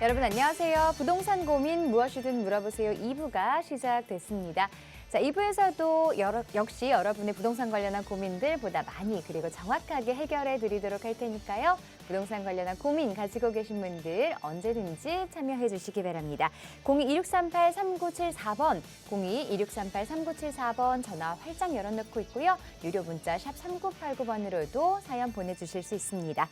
여러분 안녕하세요. 부동산 고민 무엇이든 물어보세요 2부가 시작됐습니다. 자, 2부에서도 역시 여러분의 부동산 관련한 고민들 보다 많이 그리고 정확하게 해결해 드리도록 할 테니까요. 부동산 관련한 고민 가지고 계신 분들 언제든지 참여해 주시기 바랍니다. 02-2638-3974번, 02-2638-3974번 전화 활짝 열어놓고 있고요. 유료 문자 샵 3989번으로도 사연 보내주실 수 있습니다.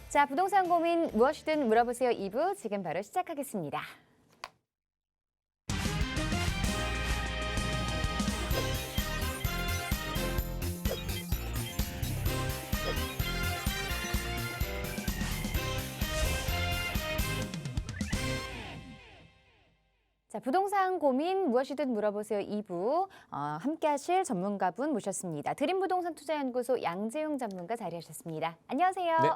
자, 부동산 고민 무엇이든 물어보세요 2부 지금 바로 시작하겠습니다. 자, 부동산 고민 무엇이든 물어보세요 2부 함께 하실 전문가분 모셨습니다. 드림부동산투자연구소 양재용 전문가 자리하셨습니다. 안녕하세요. 네,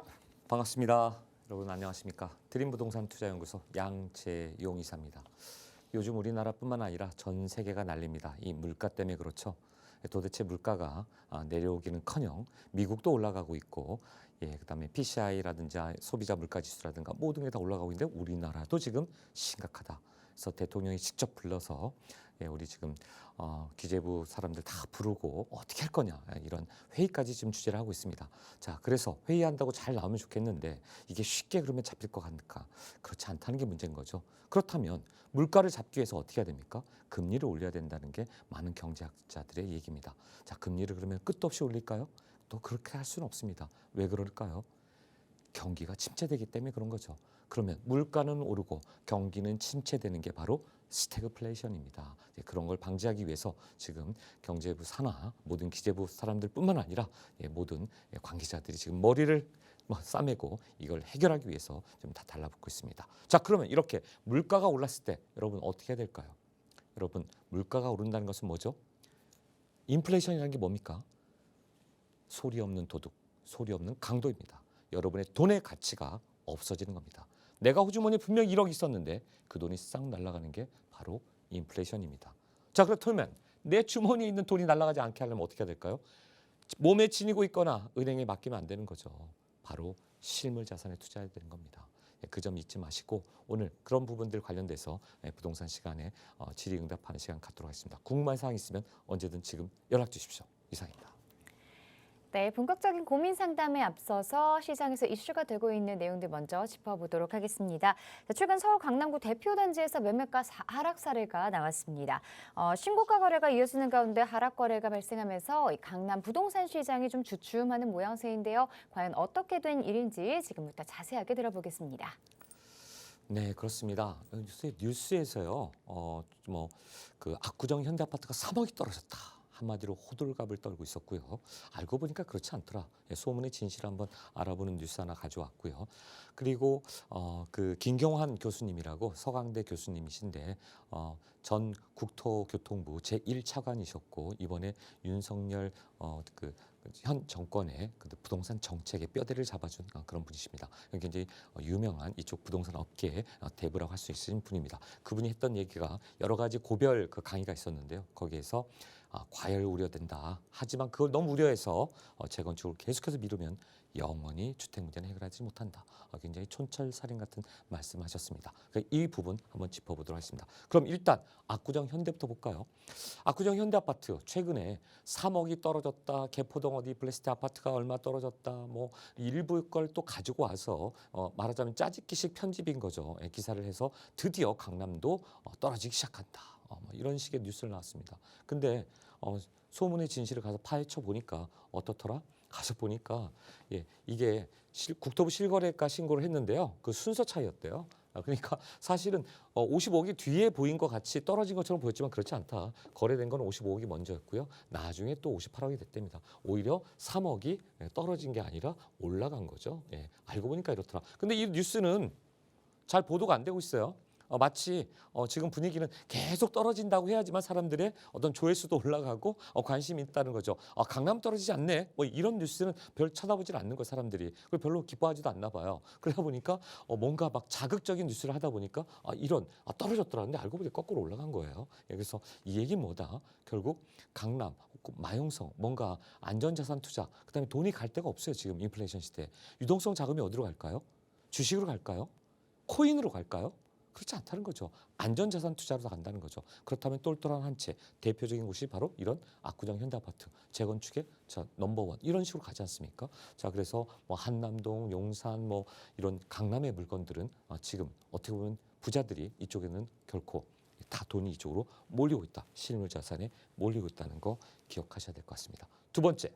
반갑습니다. 여러분 안녕하십니까? 드림부동산투자연구소 양재용 이사입니다. 요즘 우리나라뿐만 아니라 전 세계가 난립니다. 이 물가 때문에 그렇죠. 도대체 물가가 내려오기는커녕 미국도 올라가고 있고, 그다음에 PCI라든지 소비자 물가지수라든가 모든 게 다 올라가고 있는데 우리나라도 지금 심각하다. 그래서 대통령이 직접 불러서 우리 지금 기재부 사람들 다 부르고 어떻게 할 거냐 이런 회의까지 지금 주재를 하고 있습니다. 자, 그래서 회의한다고 잘 나오면 좋겠는데 이게 쉽게 그러면 잡힐 것 같을까? 그렇지 않다는 게 문제인 거죠. 그렇다면 물가를 잡기 위해서 어떻게 해야 됩니까? 금리를 올려야 된다는 게 많은 경제학자들의 얘기입니다. 자, 금리를 그러면 끝도 없이 올릴까요? 또 그렇게 할 수는 없습니다. 왜 그럴까요? 경기가 침체되기 때문에 그런 거죠. 그러면 물가는 오르고 경기는 침체되는 게 바로 스태그플레이션입니다. 그런 걸 방지하기 위해서 지금 경제부 산하 모든 기재부 사람들뿐만 아니라 모든 관계자들이 지금 머리를 싸매고 이걸 해결하기 위해서 좀 다 달라붙고 있습니다. 자, 그러면 이렇게 물가가 올랐을 때 여러분 어떻게 해야 될까요? 여러분 물가가 오른다는 것은 뭐죠? 인플레이션이라는 게 뭡니까? 소리 없는 도둑, 소리 없는 강도입니다. 여러분의 돈의 가치가 없어지는 겁니다. 내가 호주머니에 분명히 1억 있었는데 그 돈이 싹 날아가는 게 바로 인플레이션입니다. 자, 그렇다면 내 주머니에 있는 돈이 날아가지 않게 하려면 어떻게 해야 될까요? 몸에 지니고 있거나 은행에 맡기면 안 되는 거죠. 바로 실물 자산에 투자해야 되는 겁니다. 그 점 잊지 마시고 오늘 그런 부분들 관련돼서 부동산 시간에 질의응답하는 시간 갖도록 하겠습니다. 궁금한 사항 있으면 언제든 지금 연락 주십시오. 이상입니다. 네, 본격적인 고민 상담에 앞서서 시장에서 이슈가 되고 있는 내용들 먼저 짚어보도록 하겠습니다. 최근 서울 강남구 대표단지에서 매매가 하락 사례가 나왔습니다. 신고가 거래가 이어지는 가운데 하락 거래가 발생하면서 강남 부동산 시장이 좀 주춤하는 모양새인데요. 과연 어떻게 된 일인지 지금부터 자세하게 들어보겠습니다. 네, 그렇습니다. 뉴스에서요, 그 압구정 현대아파트가 3억이 떨어졌다. 한마디로 호들갑을 떨고 있었고요. 알고 보니까 그렇지 않더라. 소문의 진실을 한번 알아보는 뉴스 하나 가져왔고요. 그리고 그 김경환 교수님이라고 서강대 교수님이신데 전 국토교통부 제1차관이셨고 이번에 윤석열 현 정권의 부동산 정책의 뼈대를 잡아준 그런 분이십니다. 굉장히 유명한 이쪽 부동산 업계의 대부라고 할 수 있는 분입니다. 그분이 했던 얘기가 여러 가지 고별 강의가 있었는데요. 거기에서 과열 우려된다. 하지만 그걸 너무 우려해서 재건축을 계속해서 미루면 영원히 주택 문제는 해결하지 못한다. 굉장히 촌철살인 같은 말씀하셨습니다. 그러니까 이 부분 한번 짚어보도록 하겠습니다. 그럼 일단 압구정 현대부터 볼까요? 압구정 현대아파트 최근에 3억이 떨어졌다. 개포동 어디 블레스트 아파트가 얼마 떨어졌다. 뭐 일부 걸 또 가지고 와서 말하자면 짜집기식 편집인 거죠. 기사를 해서 드디어 강남도 떨어지기 시작한다. 이런 식의 뉴스를 나왔습니다. 근데 소문의 진실을 가서 파헤쳐 보니까 어떻더라? 가서 보니까 이게 국토부 실거래가 신고를 했는데요. 그 순서 차이였대요. 그러니까 사실은 55억이 뒤에 보인 것 같이 떨어진 것처럼 보였지만 그렇지 않다. 거래된 건 55억이 먼저였고요. 나중에 또 58억이 됐답니다. 오히려 3억이 떨어진 게 아니라 올라간 거죠. 알고 보니까 이렇더라. 근데 이 뉴스는 잘 보도가 안 되고 있어요. 마치 지금 분위기는 계속 떨어진다고 해야지만 사람들의 어떤 조회수도 올라가고 관심이 있다는 거죠. 강남 떨어지지 않네. 뭐 이런 뉴스는 별 쳐다보질 않는 거 사람들이. 그걸 별로 기뻐하지도 않나 봐요. 그러다 보니까 뭔가 막 자극적인 뉴스를 하다 보니까 떨어졌더라는데 알고 보니 거꾸로 올라간 거예요. 그래서 이 얘기는 뭐다? 결국 강남, 마용성, 뭔가 안전자산 투자, 그다음에 돈이 갈 데가 없어요. 지금 인플레이션 시대. 유동성 자금이 어디로 갈까요? 주식으로 갈까요? 코인으로 갈까요? 그렇지 않다는 거죠. 안전자산 투자로 간다는 거죠. 그렇다면 똘똘한 한 채, 대표적인 곳이 바로 이런 압구정 현대아파트, 재건축의 넘버원 이런 식으로 가지 않습니까? 자, 그래서 뭐 한남동, 용산 뭐 이런 강남의 물건들은 지금 어떻게 보면 부자들이 이쪽에는 결코 다 돈이 이쪽으로 몰리고 있다. 실물 자산에 몰리고 있다는 거 기억하셔야 될 것 같습니다. 두 번째.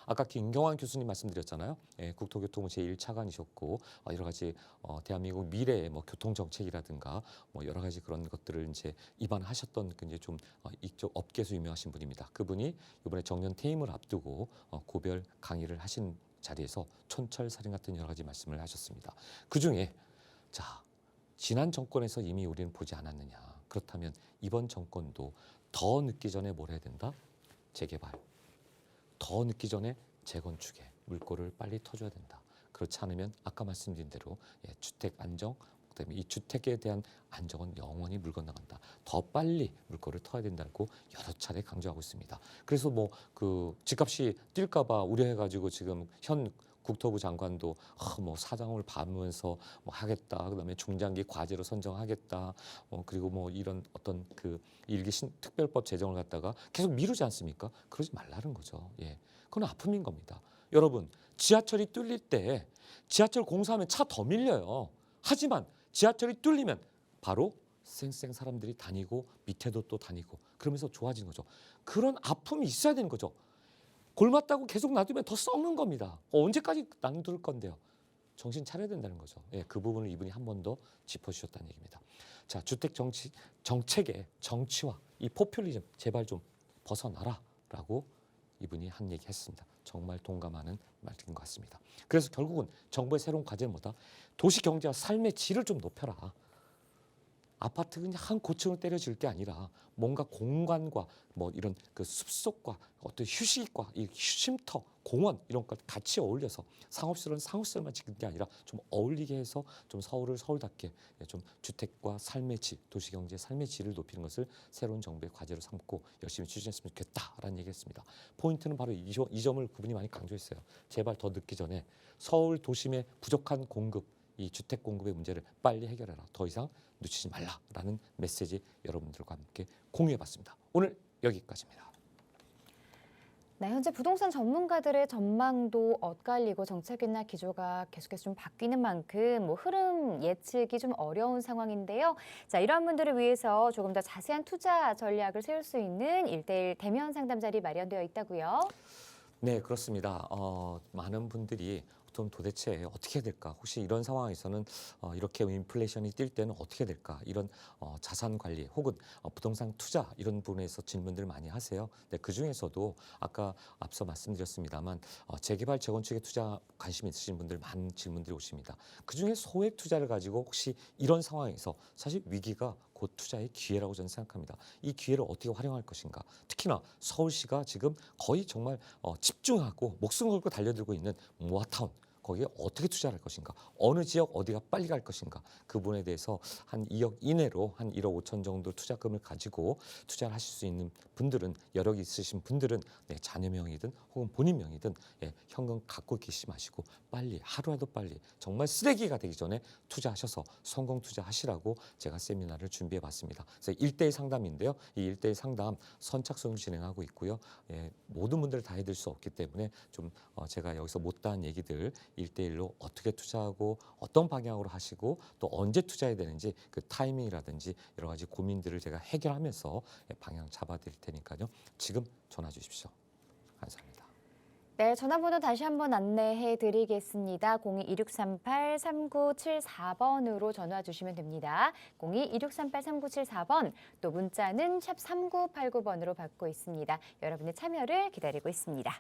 아까 김경환 교수님 말씀드렸잖아요. 예, 국토교통부 제1차관이셨고 여러 가지 대한민국 미래의 뭐 교통 정책이라든가 뭐 여러 가지 그런 것들을 이제 입안하셨던 그 이제 좀 이쪽 업계에서 유명하신 분입니다. 그분이 이번에 정년 퇴임을 앞두고 고별 강의를 하신 자리에서 촌철살인 같은 여러 가지 말씀을 하셨습니다. 그 중에 자 지난 정권에서 이미 우리는 보지 않았느냐. 그렇다면 이번 정권도 더 늦기 전에 뭘 해야 된다? 재개발. 더 늦기 전에 재건축에 물꼬를 빨리 터줘야 된다. 그렇지 않으면 아까 말씀드린 대로 주택 안정, 그다음에 이 주택에 대한 안정은 영원히 물 건너간다. 더 빨리 물꼬를 터야 된다고 여러 차례 강조하고 있습니다. 그래서 뭐 그 집값이 뛸까봐 우려해가지고 지금 현 국토부 장관도 뭐 사장을 봐면서 뭐 하겠다. 그다음에 중장기 과제로 선정하겠다. 그리고 뭐 이런 어떤 그 일기 특별법 제정을 갖다가 계속 미루지 않습니까? 그러지 말라는 거죠. 예, 그건 아픔인 겁니다. 여러분, 지하철이 뚫릴 때 지하철 공사하면 차 더 밀려요. 하지만 지하철이 뚫리면 바로 쌩쌩 사람들이 다니고 밑에도 또 다니고 그러면서 좋아지는 거죠. 그런 아픔이 있어야 되는 거죠. 골맞다고 계속 놔두면 더 썩는 겁니다. 언제까지 놔둘 건데요. 정신 차려야 된다는 거죠. 예, 그 부분을 이분이 한 번 더 짚어주셨다는 얘기입니다. 자, 주택 정책의 정치와 이 포퓰리즘 제발 좀 벗어나라라고 이분이 한 얘기 했습니다. 정말 동감하는 말인 것 같습니다. 그래서 결국은 정부의 새로운 과제는 뭐다? 도시 경제와 삶의 질을 좀 높여라. 아파트 그냥 한 고층을 때려질 게 아니라 뭔가 공간과 뭐 이런 그 숲속과 어떤 휴식과 이 쉼터, 공원 이런 것 같이 어울려서 상업시설은 상업시설만 짓는 게 아니라 좀 어울리게 해서 좀 서울을 서울답게 좀 주택과 삶의 질, 도시경제 삶의 질을 높이는 것을 새로운 정부의 과제로 삼고 열심히 추진했으면 좋겠다라는 얘기했습니다. 포인트는 바로 이 점을 그분이 많이 강조했어요. 제발 더 늦기 전에 서울 도심의 부족한 공급, 이 주택 공급의 문제를 빨리 해결해라. 더 이상 놓치지 말라라는 메시지 여러분들과 함께 공유해봤습니다. 오늘 여기까지입니다. 네, 현재 부동산 전문가들의 전망도 엇갈리고 정책이나 기조가 계속해서 좀 바뀌는 만큼 뭐 흐름 예측이 좀 어려운 상황인데요. 자, 이러한 분들을 위해서 조금 더 자세한 투자 전략을 세울 수 있는 1:1 대면 상담 자리 마련되어 있다고요. 네, 그렇습니다. 많은 분들이 도대체 어떻게 해야 될까? 혹시 이런 상황에서는 이렇게 인플레이션이 뛸 때는 어떻게 될까? 이런 자산 관리 혹은 부동산 투자 이런 부분에서 질문들 많이 하세요. 네, 그 중에서도 아까 앞서 말씀드렸습니다만 재개발 재건축에 투자 관심 있으신 분들 많은 질문들이 오십니다. 그 중에 소액 투자를 가지고 혹시 이런 상황에서 사실 위기가 곧 투자의 기회라고 저는 생각합니다. 이 기회를 어떻게 활용할 것인가? 특히나 서울시가 지금 거의 정말 집중하고 목숨 걸고 달려들고 있는 모아타운 거기에 어떻게 투자할 것인가? 어느 지역 어디가 빨리 갈 것인가? 그 부분에 대해서 한 2억 이내로 한 1억 5천 정도 투자금을 가지고 투자를 하실 수 있는 분들은 여력이 있으신 분들은 자녀 명의든 혹은 본인 명의든 현금 갖고 계시지 마시고 빨리 하루라도 빨리 정말 쓰레기가 되기 전에 투자하셔서 성공 투자하시라고 제가 세미나를 준비해 봤습니다. 그래서 1:1 상담인데요. 이 1:1 상담 선착순으로 진행하고 있고요. 모든 분들 다 해드릴 수 없기 때문에 좀 제가 여기서 못다한 얘기들 1:1로 어떻게 투자하고 어떤 방향으로 하시고 또 언제 투자해야 되는지 그 타이밍이라든지 여러 가지 고민들을 제가 해결하면서 방향 잡아드릴 테니까요. 지금 전화 주십시오. 감사합니다. 네, 전화번호 다시 한번 안내해 드리겠습니다. 02-2638-3974번으로 전화 주시면 됩니다. 02-2638-3974번, 또 문자는 샵 3989번으로 받고 있습니다. 여러분의 참여를 기다리고 있습니다.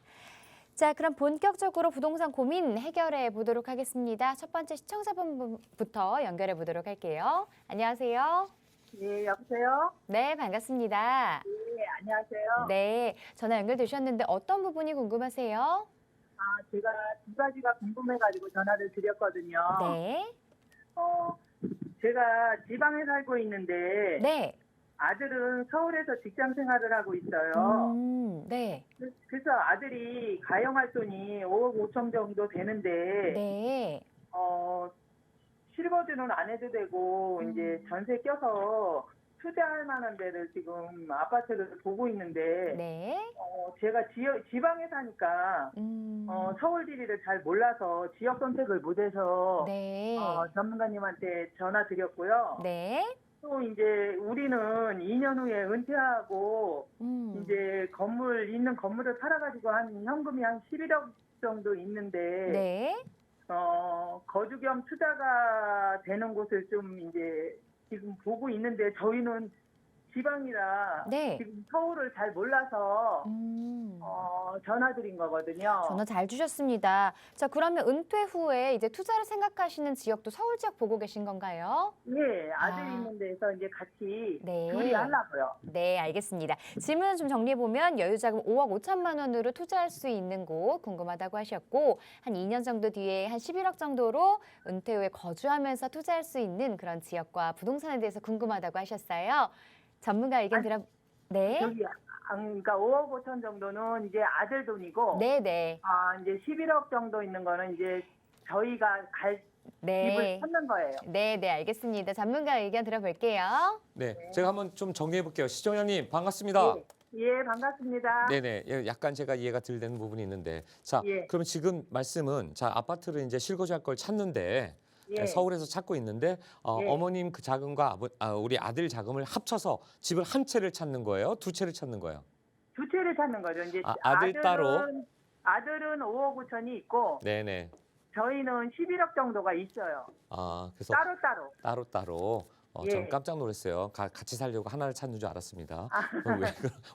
자, 그럼 본격적으로 부동산 고민 해결해 보도록 하겠습니다. 첫 번째 시청자분부터 연결해 보도록 할게요. 안녕하세요. 네, 여보세요? 네, 반갑습니다. 네, 안녕하세요. 네, 전화 연결되셨는데 어떤 부분이 궁금하세요? 제가 두 가지가 궁금해가지고 전화를 드렸거든요. 네, 제가 지방에 살고 있는데 네, 아들은 서울에서 직장 생활을 하고 있어요. 네, 그래서 아들이 가용할 돈이 5억 5천 정도 되는데 네, 실거주는 안 해도 되고 이제 전세 껴서 투자할 만한 데를 지금 아파트를 보고 있는데 네. 제가 지방에 사니까 서울 지리를 잘 몰라서 지역 선택을 못해서 네. 전문가님한테 전화 드렸고요. 네. 또 이제 우리는 2년 후에 은퇴하고 이제 있는 건물을 팔아가지고 한 현금이 한 11억 정도 있는데 네. 거주 겸 투자가 되는 곳을 좀 이제 지금 보고 있는데 저희는 지방이라 네. 지금 서울을 잘 몰라서 전화드린 거거든요. 전화 잘 주셨습니다. 자, 그러면 은퇴 후에 이제 투자를 생각하시는 지역도 서울 지역 보고 계신 건가요? 예, 아들 아. 있는 데서 이제 같이 네. 둘이 하려고요. 네, 알겠습니다. 질문을 좀 정리해보면 여유자금 5억 5천만 원으로 투자할 수 있는 곳 궁금하다고 하셨고 한 2년 정도 뒤에 한 11억 정도로 은퇴 후에 거주하면서 투자할 수 있는 그런 지역과 부동산에 대해서 궁금하다고 하셨어요. 전문가 의견 들어... 네. 저기 그러니까 5억 5천 정도는 이제 아들 돈이고 네. 이제 11억 정도 있는 거는 이제 저희가 갈 네. 집을 찾는 거예요. 네, 알겠습니다. 전문가 의견 들어볼게요. 네, 제가 한번 좀 정리해 볼게요. 시청자님 반갑습니다. 예, 반갑습니다. 네네, 약간 제가 이해가 덜 되는 부분이 있는데, 자, 예. 그러면 지금 말씀은 자 아파트를 이제 실거주할 걸 찾는데 예. 서울에서 찾고 있는데 예. 어머님 그 자금과 우리 아들 자금을 합쳐서 집을 한 채를 찾는 거예요? 두 채를 찾는 거예요? 두 채를 찾는 거죠. 이제 아들 따로? 아들은 5억 5천이 있고 네네. 저희는 11억 정도가 있어요. 그래서 따로. 예. 전 깜짝 놀랐어요. 같이 살려고 하나를 찾는 줄 알았습니다.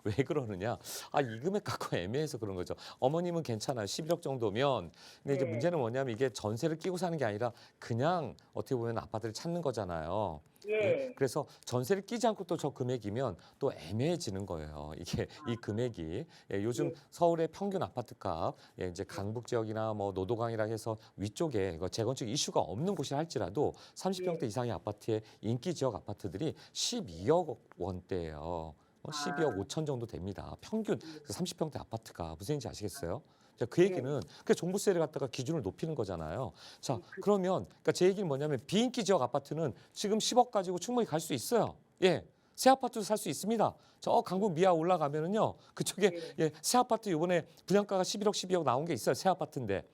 왜 그러느냐? 이 금액 갖고 애매해서 그런 거죠. 어머님은 괜찮아요. 11억 정도면. 근데 이제 예. 문제는 뭐냐면 이게 전세를 끼고 사는 게 아니라 그냥 어떻게 보면 아파트를 찾는 거잖아요. 예. 그래서 전세를 끼지 않고 또 저 금액이면 또 애매해지는 거예요. 이게 이 금액이 요즘 서울의 평균 아파트값 이제 강북 지역이나 뭐 노도강이라 해서 위쪽에 이거 재건축 이슈가 없는 곳이라 할지라도 30평대 이상의 아파트의 인기 지역 아파트들이 12억 원대예요. 12억 5천 정도 됩니다. 평균 30평대 아파트가 무슨 얘기인지 아시겠어요? 자, 그 얘기는 그 종부세를 갖다가 기준을 높이는 거잖아요. 자, 그러면 그러니까 제 얘기는 뭐냐면 비인기 지역 아파트는 지금 10억 가지고 충분히 갈 수 있어요. 예. 새 아파트도 살 수 있습니다. 저 강북 미아 올라가면은요. 그쪽에 새 아파트 이번에 분양가가 11억, 12억 나온 게 있어요. 새 아파트인데.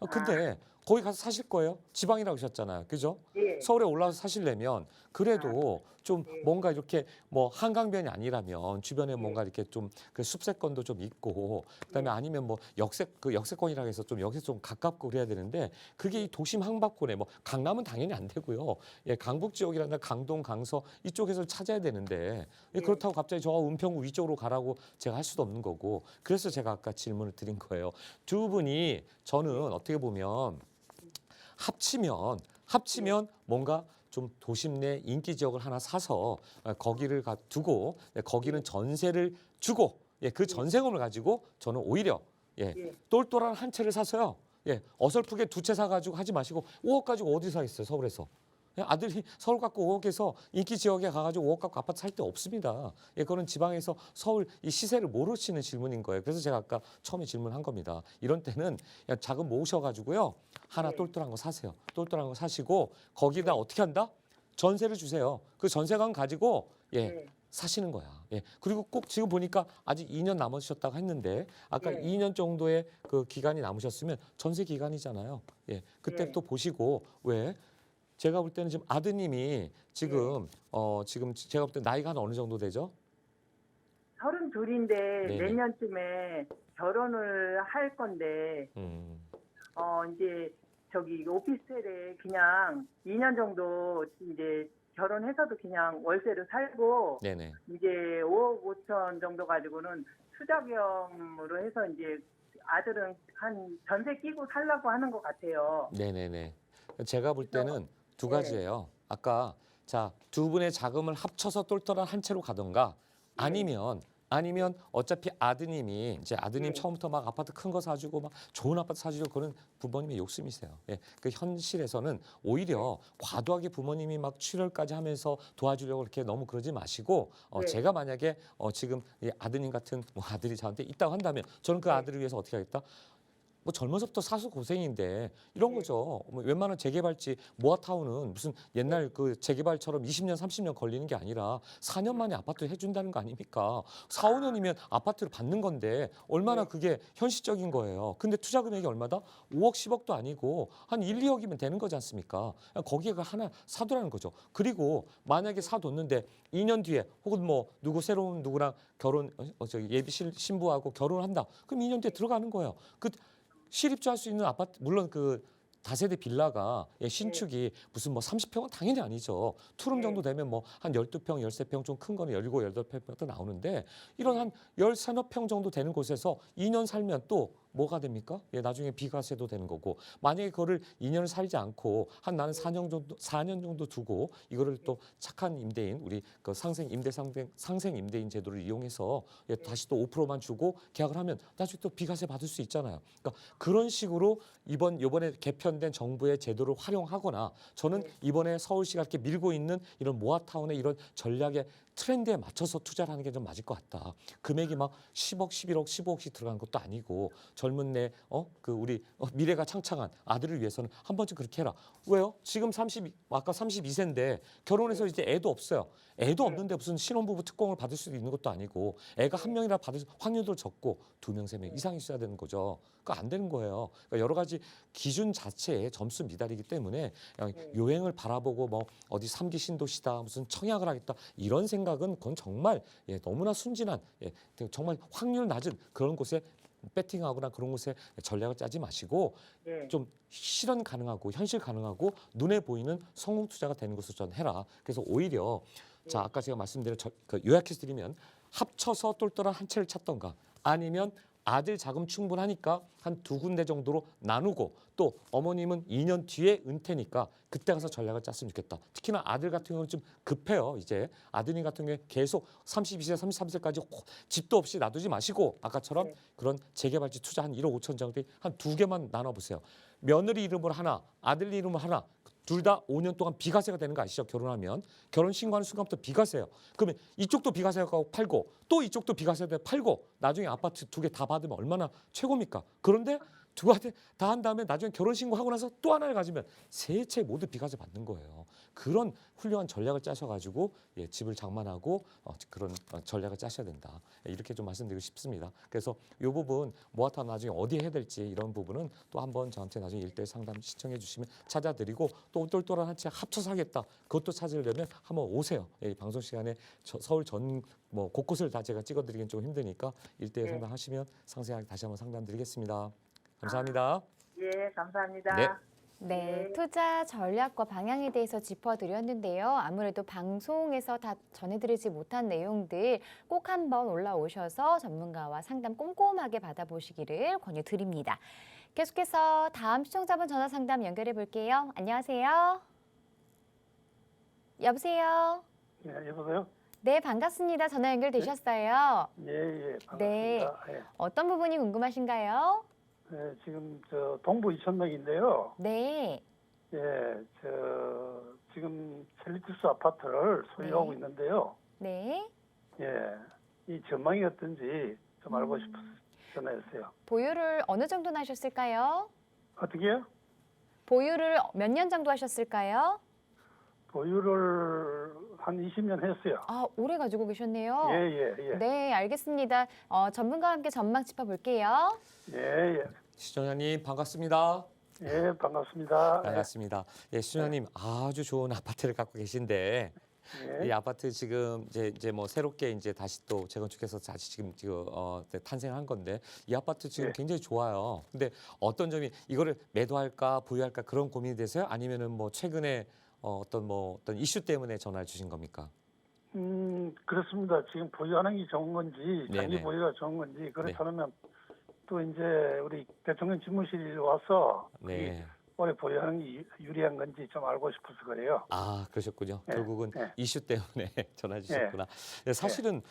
근데 거기 가서 사실 거예요? 지방이라고 하셨잖아요. 그죠? 예. 서울에 올라와서 사시려면 그래도 좀 뭔가 이렇게 뭐 한강변이 아니라면 주변에 뭔가 이렇게 좀 그 숲세권도 좀 있고 그다음에 아니면 뭐 역세권이라고 해서 좀 여기서 좀 가깝고 그래야 되는데 그게 이 도심 한박권에 뭐 강남은 당연히 안 되고요. 강북 지역이라든가 강동, 강서 이쪽에서 찾아야 되는데 그렇다고 갑자기 저 은평구 위쪽으로 가라고 제가 할 수도 없는 거고 그래서 제가 아까 질문을 드린 거예요. 두 분이 저는 어떻게 보면 합치면 뭔가 좀 도심 내 인기 지역을 하나 사서 거기를 두고 거기는 전세를 주고 그 전세금을 가지고 저는 오히려 똘똘한 한 채를 사서요. 어설프게 두 채 사가지고 하지 마시고 5억 가지고 어디 사겠어요 서울에서. 아들이 서울 갖고 5억에서 인기 지역에 가가지고 5억 갖고 아파트 살 데 없습니다. 그거는 지방에서 서울 이 시세를 모르시는 질문인 거예요. 그래서 제가 아까 처음에 질문한 겁니다. 이런 때는 그냥 자금 모으셔가지고요. 하나 똘똘한 거 사세요. 똘똘한 거 사시고 거기다 어떻게 한다? 전세를 주세요. 그 전세금 가지고 사시는 거야. 그리고 꼭 지금 보니까 아직 2년 남으셨다고 했는데 아까 2년 정도의 그 기간이 남으셨으면 전세 기간이잖아요. 그때 또 보시고 왜? 제가 볼 때는 지금 아드님이 지금 지금 제가 볼 때 나이가 한 어느 정도 되죠? 32인데 네네. 내년쯤에 결혼을 할 건데 이제 저기 오피스텔에 그냥 2년 정도 이제 결혼해서도 그냥 월세로 살고 네네. 이제 5억 5천 정도 가지고는 투자금으로 해서 이제 아들은 한 전세 끼고 살라고 하는 것 같아요. 네네네. 제가 볼 때는 두 가지예요. 아까 자, 두 분의 자금을 합쳐서 똘똘한 한 채로 가던가 아니면 어차피 아드님이 이제 아드님 처음부터 막 아파트 큰 거 사주고 막 좋은 아파트 사주고 그런 부모님의 욕심이세요. 그 현실에서는 오히려 과도하게 부모님이 막 출혈까지 하면서 도와주려고 이렇게 너무 그러지 마시고 제가 만약에 지금 이 아드님 같은 뭐 아들이 저한테 있다고 한다면 저는 그 아들을 위해서 어떻게 하겠다? 뭐 젊어서부터 사수 고생인데 이런 거죠. 뭐 웬만한 재개발지 모아타운은 무슨 옛날 그 재개발처럼 20년, 30년 걸리는 게 아니라 4년 만에 아파트 해준다는 거 아닙니까? 4, 5년이면 아파트를 받는 건데 얼마나 그게 현실적인 거예요. 근데 투자 금액이 얼마다? 5억, 10억도 아니고 한 1, 2억이면 되는 거지 않습니까? 거기에 하나 사두라는 거죠. 그리고 만약에 사뒀는데 2년 뒤에 혹은 뭐 누구 새로운 누구랑 결혼 저기 예비 신부하고 결혼을 한다. 그럼 2년 뒤에 들어가는 거예요. 그 실입주할 수 있는 아파트 물론 그 다세대 빌라가 신축이 무슨 뭐 30평은 당연히 아니죠. 투룸 정도 되면 뭐 한 12평, 13평 좀 큰 거는 17, 18평도 나오는데 이런 한 13, 평 정도 되는 곳에서 2년 살면 또 뭐가 됩니까? 나중에 비과세도 되는 거고 만약에 그거를 2년을 살지 않고 한 나는 4년 정도 두고 이거를 또 착한 임대인 우리 그 상생 임대인 제도를 이용해서 다시 또 5%만 주고 계약을 하면 나중에 또 비과세 받을 수 있잖아요. 그러니까 그런 식으로 이번에 개편된 정부의 제도를 활용하거나 저는 이번에 서울시가 이렇게 밀고 있는 이런 모아타운의 이런 전략의 트렌드에 맞춰서 투자를 하는 게 좀 맞을 것 같다. 금액이 막 10억, 11억, 15억씩 들어가는 것도 아니고 젊은 우리 미래가 창창한 아들을 위해서는 한 번쯤 그렇게 해라. 왜요? 지금 아까 32세인데 결혼해서 이제 애도 없어요. 애도 없는데 무슨 신혼부부 특공을 받을 수도 있는 것도 아니고 애가 한 명이라 받을 확률도 적고 2명, 3명 이상 있어야 되는 거죠. 그거 안 되는 거예요. 그러니까 여러 가지 기준 자체에 점수 미달이기 때문에 요행을 바라보고 뭐 어디 3기 신도시다 무슨 청약을 하겠다 이런 생각은 그건 정말 너무나 순진한 정말 확률 낮은 그런 곳에 배팅하거나 그런 곳에 전략을 짜지 마시고 좀 실현 가능하고 현실 가능하고 눈에 보이는 성공 투자가 되는 것으로 전 해라. 그래서 오히려 자 아까 제가 말씀드린 요약해서 드리면 합쳐서 똘똘한 한 채를 찾던가 아니면 아들 자금 충분하니까 한 2군데 정도로 나누고 또 어머님은 2년 뒤에 은퇴니까 그때 가서 전략을 짰으면 좋겠다. 특히나 아들 같은 경우는 좀 급해요. 이제 아드님 같은 경우에 계속 32세, 33세까지 집도 없이 놔두지 마시고 아까처럼 그런 재개발지 투자 한 1억 5천 장짜리 한 2개만 나눠보세요. 며느리 이름으로 하나, 아들 이름으로 하나. 둘 다 5년 동안 비과세가 되는 거 아시죠? 결혼하면. 결혼 신고하는 순간부터 비과세예요. 그러면 이쪽도 비과세가 팔고 또 이쪽도 비과세가 팔고 나중에 아파트 2개 다 받으면 얼마나 최고입니까? 그런데 두 가지 다 한 다음에 나중에 결혼 신고하고 나서 또 하나를 가지면 세 채 모두 비과세 받는 거예요. 그런 훌륭한 전략을 짜셔가지고 집을 장만하고 그런 전략을 짜셔야 된다. 이렇게 좀 말씀드리고 싶습니다. 그래서 이 부분 모아타운 나중에 어디에 해야 될지 이런 부분은 또 한번 저한테 나중에 1대1 상담 신청해 주시면 찾아드리고 또 똘똘한 한 채 합쳐서 하겠다. 그것도 찾으려면 한번 오세요. 방송 시간에 서울 전 뭐 곳곳을 다 제가 찍어드리긴 좀 힘드니까 1대1 상담하시면 상세하게 다시 한번 상담드리겠습니다. 감사합니다. 예, 감사합니다. 네. 네, 투자 전략과 방향에 대해서 짚어드렸는데요. 아무래도 방송에서 다 전해드리지 못한 내용들 꼭 한번 올라오셔서 전문가와 상담 꼼꼼하게 받아보시기를 권유드립니다. 계속해서 다음 시청자분 전화 상담 연결해 볼게요. 안녕하세요. 여보세요. 예, 여보세요? 네, 반갑습니다. 전화 연결되셨어요. 예, 반갑습니다. 네. 예. 어떤 부분이 궁금하신가요? 예, 지금 저 동부 이천동인데요. 네. 예, 지금 셀리투스 아파트를 소유하고 있는데요. 네. 예, 이 전망이 어떤지 좀 알고 싶어서 전화했어요. 보유를 어느 정도나 하셨을까요? 어떻게요? 보유를 몇 년 정도 하셨을까요? 보유를 한 20년 했어요. 아, 오래 가지고 계셨네요. 예. 네, 알겠습니다. 전문가와 함께 전망 짚어볼게요. 예. 시청자님 반갑습니다. 예, 반갑습니다. 반갑습니다. 시청자님 아주 좋은 아파트를 갖고 계신데 예. 이 아파트 지금 이제 뭐 새롭게 이제 다시 또 재건축해서 다시 지금 탄생한 건데 이 아파트 지금 예. 굉장히 좋아요. 근데 어떤 점이 이거를 매도할까 보유할까 그런 고민이 되세요? 아니면은 뭐 최근에 어떤 이슈 때문에 전화를 주신 겁니까? 그렇습니다. 지금 보유하는 게 좋은 건지 장기 네네. 보유가 좋은 건지 그렇지 네. 않으면 또 이제 우리 대통령 집무실에 와서 네. 오래 보유하는 게 유리한 건지 좀 알고 싶어서 그래요. 아, 그러셨군요. 네, 결국은 네. 이슈 때문에 전화 주셨구나. 네, 사실은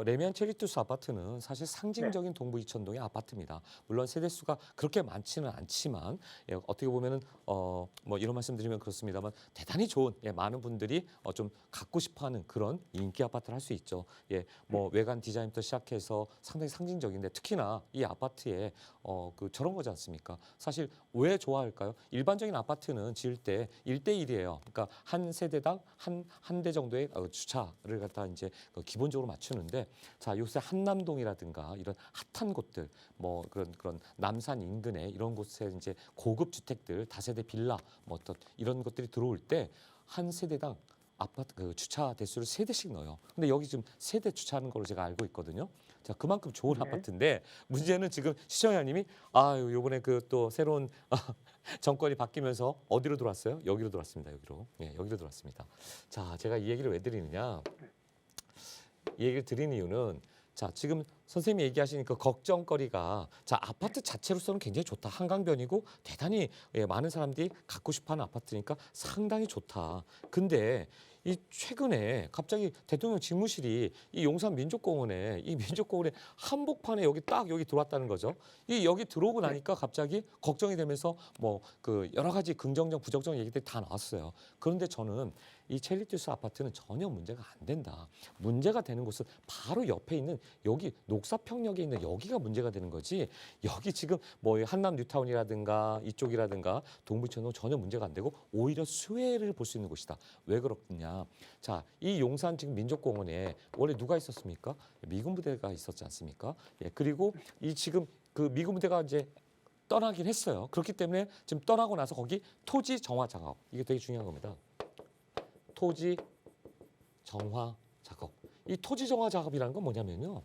레미안 체리투스 아파트는 사실 상징적인 동부 이천동의 아파트입니다. 물론 세대수가 그렇게 많지는 않지만 어떻게 보면은 뭐 이런 말씀드리면 그렇습니다만 대단히 좋은 많은 분들이 좀 갖고 싶어하는 그런 인기 아파트를 할 수 있죠. 뭐 외관 디자인부터 시작해서 상당히 상징적인데 특히나 이 아파트에 그 저런 거지 않습니까? 사실 왜 좋아할까요? 일반적인 아파트는 지을 때 1대1이에요. 그러니까 한 세대당 한 대 정도의 주차를 갖다 이제 기본적으로 맞추는데 자, 요새 한남동이라든가 이런 핫한 곳들 뭐 그런 남산 인근에 이런 곳에 이제 고급 주택들, 다세대 빌라 뭐 어떤 이런 것들이 들어올 때 한 세대당 아파트 그 주차 대수를 3대씩 넣어요. 근데 여기 지금 3대 주차하는 걸로 제가 알고 있거든요. 자, 그만큼 좋은 네. 아파트인데 문제는 지금 시청자님이 요번에 그 또 새로운 정권이 바뀌면서 어디로 들어왔어요? 여기로 들어왔습니다. 여기로. 여기로 들어왔습니다. 자, 제가 이 얘기를 왜 드리느냐? 이 얘기를 드리는 이유는 자, 지금 선생님이 얘기하신 그 걱정거리가 자, 아파트 자체로서는 굉장히 좋다. 한강변이고 대단히 많은 사람들이 갖고 싶어하는 아파트니까 상당히 좋다. 근데 이 최근에 갑자기 대통령 집무실이 이 용산 민족공원에 이 민족공원에 한복판에 여기 들어왔다는 거죠. 이 여기 들어오고 나니까 갑자기 걱정이 되면서 뭐 그 여러 가지 긍정적 부정적 얘기들이 다 나왔어요. 그런데 저는 이 첼리투스 아파트는 전혀 문제가 안 된다. 문제가 되는 곳은 바로 옆에 있는 여기 녹사평역에 있는 여기가 문제가 되는 거지. 여기 지금 뭐 한남 뉴타운이라든가 이쪽이라든가 동부천은 전혀 문제가 안 되고 오히려 수혜를 볼 수 있는 곳이다. 왜 그렇냐? 자, 이 용산 지금 민족공원에 원래 누가 있었습니까? 미군 부대가 있었지 않습니까? 그리고 이 지금 그 미군 부대가 이제 떠나긴 했어요. 그렇기 때문에 지금 떠나고 나서 거기 토지 정화 작업 이게 되게 중요한 겁니다. 토지 정화 작업. 이 토지 정화 작업이라는 건 뭐냐면요.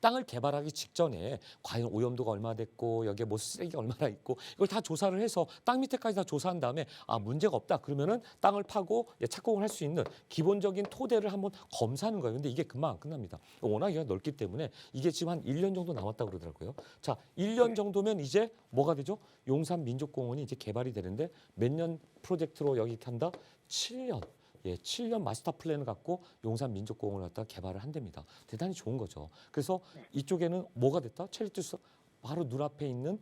땅을 개발하기 직전에 과연 오염도가 얼마 됐고 여기에 뭐 쓰레기가 얼마나 있고 이걸 다 조사를 해서 땅 밑에까지 다 조사한 다음에 문제가 없다 그러면은 땅을 파고 착공을 할 수 있는 기본적인 토대를 한번 검사하는 거예요. 근데 이게 금방 안 끝납니다. 워낙 여기가 넓기 때문에 이게 지금 한 1년 정도 남았다고 그러더라고요. 자, 1년 정도면 이제 뭐가 되죠? 용산 민족공원이 이제 개발이 되는데 몇 년 프로젝트로 여기 한다? 7년. 7년 마스터 플랜을 갖고 용산 민족공원을 갖다 개발을 한답니다. 대단히 좋은 거죠. 그래서 이쪽에는 뭐가 됐다? 첼리투스 바로 눈앞에 있는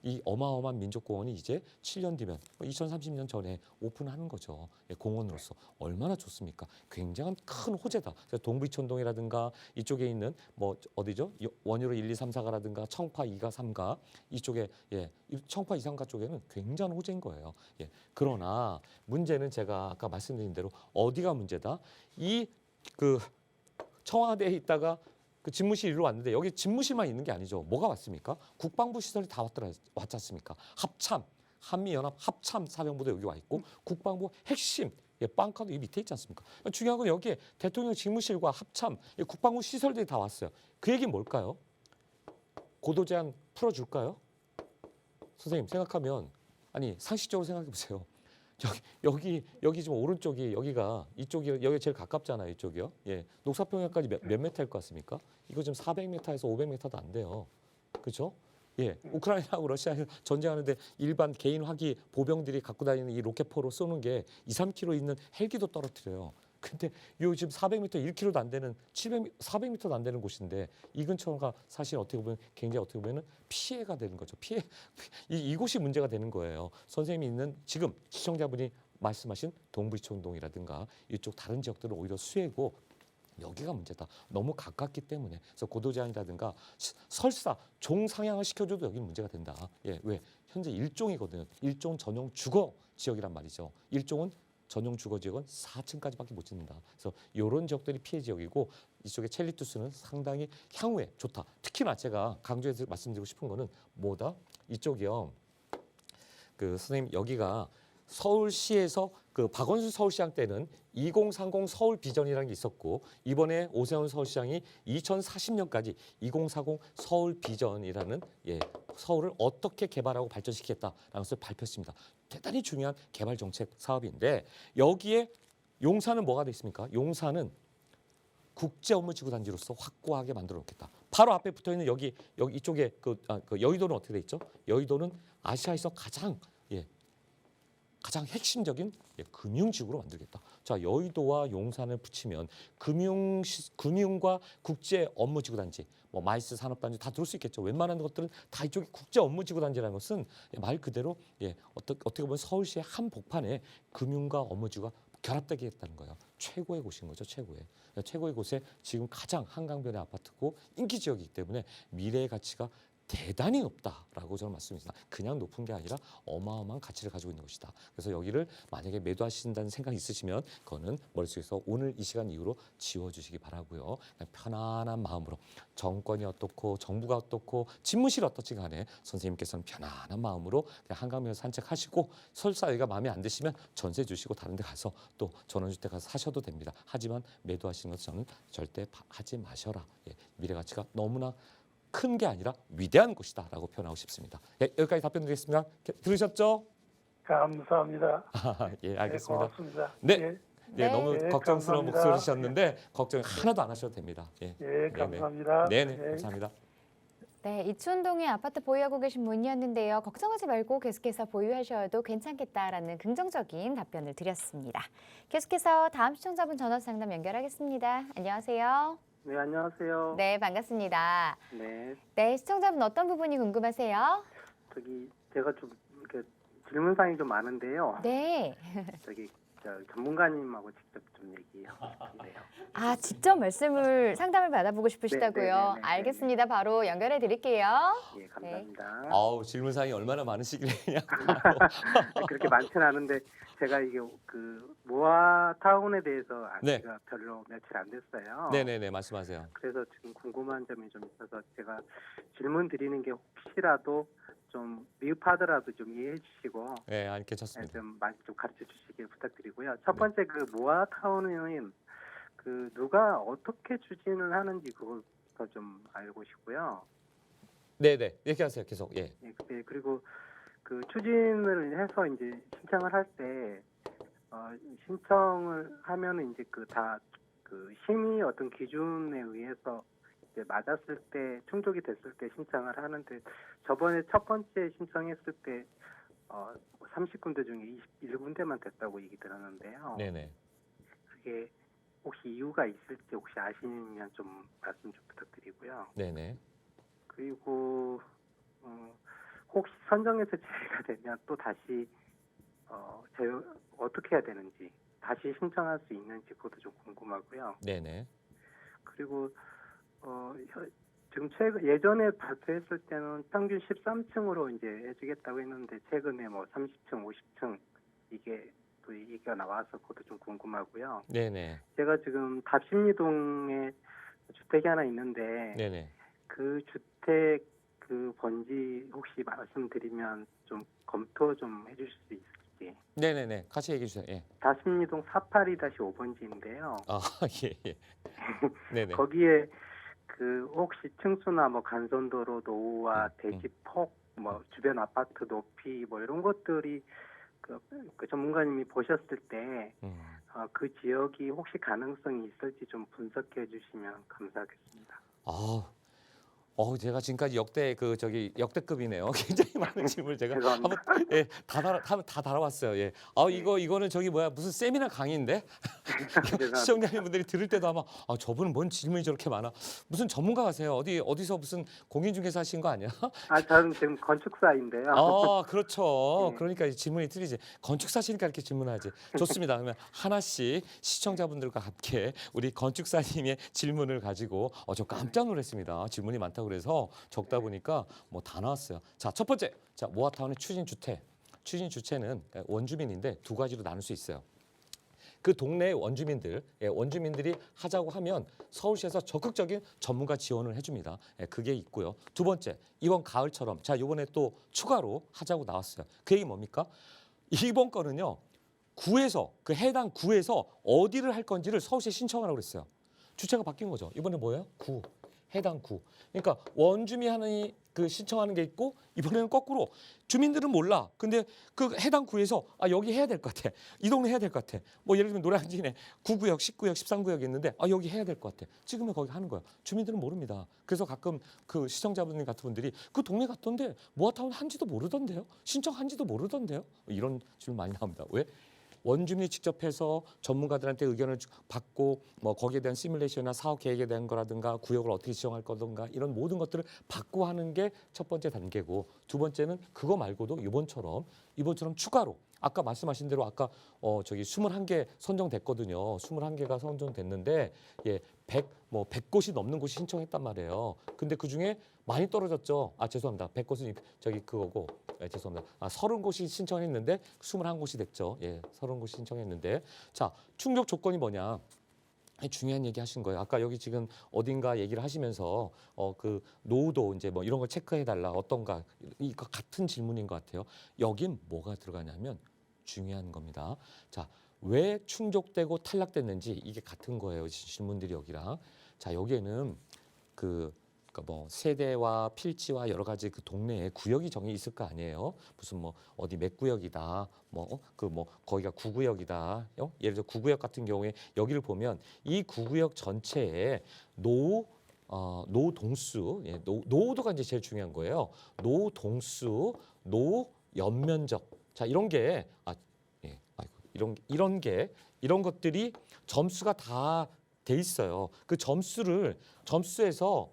이 어마어마한 민족공원이 이제 7년 뒤면 2030년 전에 오픈하는 거죠. 공원으로서 얼마나 좋습니까? 굉장한 큰 호재다. 동부 이천동이라든가 이쪽에 있는 뭐 어디죠? 원효로 1, 2, 3, 4가라든가 청파 2가 3가 이쪽에 청파 2, 3가 쪽에는 굉장한 호재인 거예요. 그러나 문제는 제가 아까 말씀드린 대로 어디가 문제다? 이 그 청와대에 있다가 그 집무실 일로 왔는데 여기 집무실만 있는 게 아니죠. 뭐가 왔습니까? 국방부 시설이 다 왔지 않습니까? 합참, 한미연합 합참 사령부도 여기 와 있고 국방부 핵심 빵카도 이 밑에 있지 않습니까? 중요한 건 여기에 대통령 집무실과 합참, 국방부 시설들이 다 왔어요. 그 얘기는 뭘까요? 고도 제한 풀어줄까요? 선생님 생각하면 아니 상식적으로 생각해 보세요. 여기 지금 오른쪽이 여기가 이쪽이 여기 제일 가깝잖아요. 이쪽이요. 녹사평야까지 몇 미터일 것 같습니까? 이거 지금 400m에서 500m도 안 돼요. 그렇죠? 우크라이나하고 러시아에서 전쟁하는데 일반 개인 화기 보병들이 갖고 다니는 이 로켓포로 쏘는 게 2, 3km 있는 헬기도 떨어뜨려요. 근데 요 지금 400m, 1km도 안 되는 400m도 안 되는 곳인데 이 근처가 사실 어떻게 보면 굉장히 어떻게 보면은 피해가 되는 거죠. 이곳이 문제가 되는 거예요. 선생님이 있는 지금 시청자분이 말씀하신 동부 이천동이라든가 이쪽 다른 지역들은 오히려 수혜고 여기가 문제다. 너무 가깝기 때문에. 그래서 고도 제한이라든가 설사 종상향을 시켜줘도 여기는 문제가 된다. 왜? 현재 일종이거든요. 일종 전용 주거 지역이란 말이죠. 일종은 전용 주거 지역은 4층까지밖에 못 짓는다. 그래서 이런 지역들이 피해 지역이고 이쪽에 첼리투스는 상당히 향후에 좋다. 특히나 제가 강조해서 말씀드리고 싶은 거는 뭐다? 이쪽이요. 그 선생님 여기가 서울시에서 그 박원순 서울시장 때는 2030 서울 비전이라는 게 있었고 이번에 오세훈 서울시장이 2040년까지 2040 서울 비전이라는 서울을 어떻게 개발하고 발전시키겠다라는 것을 발표했습니다. 대단히 중요한 개발 정책 사업인데 여기에 용산은 뭐가 돼 있습니까? 용산은 국제 업무 지구 단지로서 확고하게 만들어 놓겠다. 바로 앞에 붙어 있는 여기 이쪽에 그 여의도는 어떻게 돼 있죠? 여의도는 아시아에서 가장 가장 핵심적인 금융지구로 만들겠다. 자, 여의도와 용산을 붙이면 금융과 국제 업무지구 단지, 뭐 마이스 산업단지 다 들을 수 있겠죠. 웬만한 것들은 다 이쪽에 국제 업무지구 단지라는 것은 말 그대로 어떻게 보면 서울시의 한 복판에 금융과 업무지구가 결합되게 했다는 거예요. 최고의 곳인 거죠, 최고의 곳에 지금 가장 한강변의 아파트고 인기 지역이기 때문에 미래의 가치가 대단히 높다라고 저는 말씀드립니다. 그냥 높은 게 아니라 어마어마한 가치를 가지고 있는 것이다. 그래서 여기를 만약에 매도하신다는 생각이 있으시면 그거는 머릿속에서 오늘 이 시간 이후로 지워주시기 바라고요. 그냥 편안한 마음으로 정권이 어떻고 정부가 어떻고 집무실이 어떻지 간에 선생님께서는 편안한 마음으로 그냥 한강변에서 산책하시고 설사 여기가 마음에 안 드시면 전세 주시고 다른 데 가서 또 전원주택 가서 사셔도 됩니다. 하지만 매도하시는 것은 저는 절대 하지 마셔라. 미래 가치가 너무나 큰 게 아니라 위대한 곳이다라고 표현하고 싶습니다. 여기까지 답변 드리겠습니다. 들으셨죠? 감사합니다. 예, 네, 알겠습니다. 고맙습니다. 네. 예, 네, 너무 네, 걱정스러운 감사합니다. 목소리셨는데 걱정 하나도 안 하셔도 됩니다. 예, 예, 감사합니다. 네네, 예. 감사합니다. 네, 이촌동에 아파트 보유하고 계신 분이었는데요. 걱정하지 말고 계속해서 보유하셔도 괜찮겠다라는 긍정적인 답변을 드렸습니다. 계속해서 다음 시청자분 전화 상담 연결하겠습니다. 안녕하세요. 네, 안녕하세요. 네, 반갑습니다. 네, 네, 시청자분 어떤 부분이 궁금하세요? 제가 좀 이렇게 질문사항이 좀 많은데요. 네. 전문가님하고 직접 좀 얘기하고 싶은데요. 아, 직접 상담을 받아보고 싶으시다고요? 네, 네, 네, 네, 알겠습니다. 바로 연결해 드릴게요. 예, 감사합니다. 아우, 질문사항이 얼마나 많으시길래 그렇게 많지는 않은데 제가 이게 그 모아타운에 대해서 네. 아기가 별로 며칠 안 됐어요. 네네네, 말씀하세요. 그래서 지금 궁금한 점이 좀 있어서 제가 질문 드리는 게 혹시라도 좀 미흡하더라도 좀 이해해 주시고 네, 아니 괜찮습니다. 좀 많이 좀 가르쳐 주시길 부탁드리고요. 첫 번째 그 모아타운은 그 누가 어떻게 추진을 하는지 그것부터 좀 알고 싶고요. 네네, 얘기하세요. 계속. 예. 네, 그리고 그 추진을 해서 이제 신청을 할 때 신청을 하면은 이제 그 심의 어떤 기준에 의해서 이제 맞았을 때 충족이 됐을 때 신청을 하는데 저번에 첫 번째 신청했을 때 30군데 중에 21군데만 됐다고 얘기 들었는데요. 네네. 그게 혹시 이유가 있을지 혹시 아시면 좀 말씀 좀 부탁드리고요. 네네. 그리고 혹시 선정해서 제외가 되면 또 다시 어떻게 해야 되는지 다시 신청할 수 있는지 그것도 좀 궁금하고요. 네네. 그리고 지금 예전에 발표했을 때는 평균 13층으로 이제 해주겠다고 했는데 최근에 뭐 30층, 50층 이게 또 얘기가 나와서 그것도 좀 궁금하고요. 네네. 제가 지금 답심리동에 주택이 하나 있는데 네네. 그 주택 그 번지 혹시 말씀드리면 좀 검토 좀 해주실 수 있을지. 네네네. 같이 얘기해 주세요. 예. 답심리동 482-5번지인데요. 아, 예, 예. 네네. 거기에 그 혹시 층수나 뭐 간선도로 노후와 대지폭 뭐 주변 아파트 높이 뭐 이런 것들이 그 전문가님이 보셨을 때 그 지역이 혹시 가능성이 있을지 좀 분석해 주시면 감사하겠습니다. 제가 지금까지 역대급이네요. 굉장히 많은 질문을 제가 한번 다 달아왔어요. 예. 이거는 무슨 세미나 강의인데 시청자분들이 들을 때도 아마 저분은 뭔 질문이 저렇게 많아. 무슨 전문가 가세요? 어디서 무슨 공인중개사 하신 거 아니야? 저는 지금 건축사인데요. 그렇죠. 네. 그러니까 질문이 틀리지. 건축사시니까 이렇게 질문하지. 좋습니다. 그러면 하나씩 시청자분들과 함께 우리 건축사님의 질문을 가지고 저 깜짝 놀랐습니다. 질문이 많다고 그래서 적다 보니까 뭐 다 나왔어요. 자, 첫 번째. 자, 모아타운의 추진주체는 원주민인데 두 가지로 나눌 수 있어요. 그 동네의 원주민들이 하자고 하면 서울시에서 적극적인 전문가 지원을 해줍니다. 그게 있고요. 두 번째, 이번 가을처럼 이번에 또 추가로 하자고 나왔어요. 그 얘기 뭡니까? 이번 거는요. 그 해당 구에서 어디를 할 건지를 서울시에 신청하라고 그랬어요. 주체가 바뀐 거죠. 이번에 뭐예요? 구. 해당 구. 그러니까 원주민 하는 그 신청하는 게 있고 이번에는 거꾸로 주민들은 몰라. 근데 그 해당 구에서 아 여기 해야 될 것 같아. 이 동네 해야 될 것 같아. 뭐 예를 들면 노량진에 9구역, 10구역, 13구역이 있는데 아 여기 해야 될 것 같아. 지금은 거기 하는 거야. 주민들은 모릅니다. 그래서 가끔 그 시청자분들 같은 분들이 그 동네 갔던데 모아타운 한지도 모르던데요. 신청한지도 모르던데요. 이런 질문 많이 나옵니다. 왜? 원주민이 직접 해서 전문가들한테 의견을 받고 뭐 거기에 대한 시뮬레이션이나 사업 계획에 대한 거라든가 구역을 어떻게 지정할 거든가 이런 모든 것들을 받고 하는 게 첫 번째 단계고 두 번째는 그거 말고도 이번처럼 추가로 아까 말씀하신 대로 아까 저기 21개 선정됐거든요. 21개가 선정됐는데 예, 100곳이 넘는 곳이 신청했단 말이에요. 근데 그중에 많이 떨어졌죠. 아 죄송합니다. 100곳은 저기 그거고 죄송합니다. 30곳이 신청했는데 21곳이 됐죠. 예, 30곳이 신청했는데 자, 충족 조건이 뭐냐? 중요한 얘기 하신 거예요. 아까 여기 지금 어딘가 얘기를 하시면서 그 노후도 이제 뭐 이런 걸 체크해 달라 어떤가 이거 같은 질문인 것 같아요. 여긴 뭐가 들어가냐면 중요한 겁니다. 자, 왜 충족되고 탈락됐는지 이게 같은 거예요. 질문들이 여기랑. 자, 여기에는 그러니까 뭐 세대와 필지와 여러 가지 그 동네에 구역이 정해 있을 거 아니에요. 무슨 뭐 어디 몇 구역이다. 뭐 거기가 9구역이다. 예를 들어 9구역 같은 경우에 여기를 보면 이 9구역 전체에 노후 동수, 예, 노후도가 이제 제일 중요한 거예요. 노후 동수, 노후 연면적. 자, 이런 게 이런 것들이 점수가 다 돼 있어요. 그 점수에서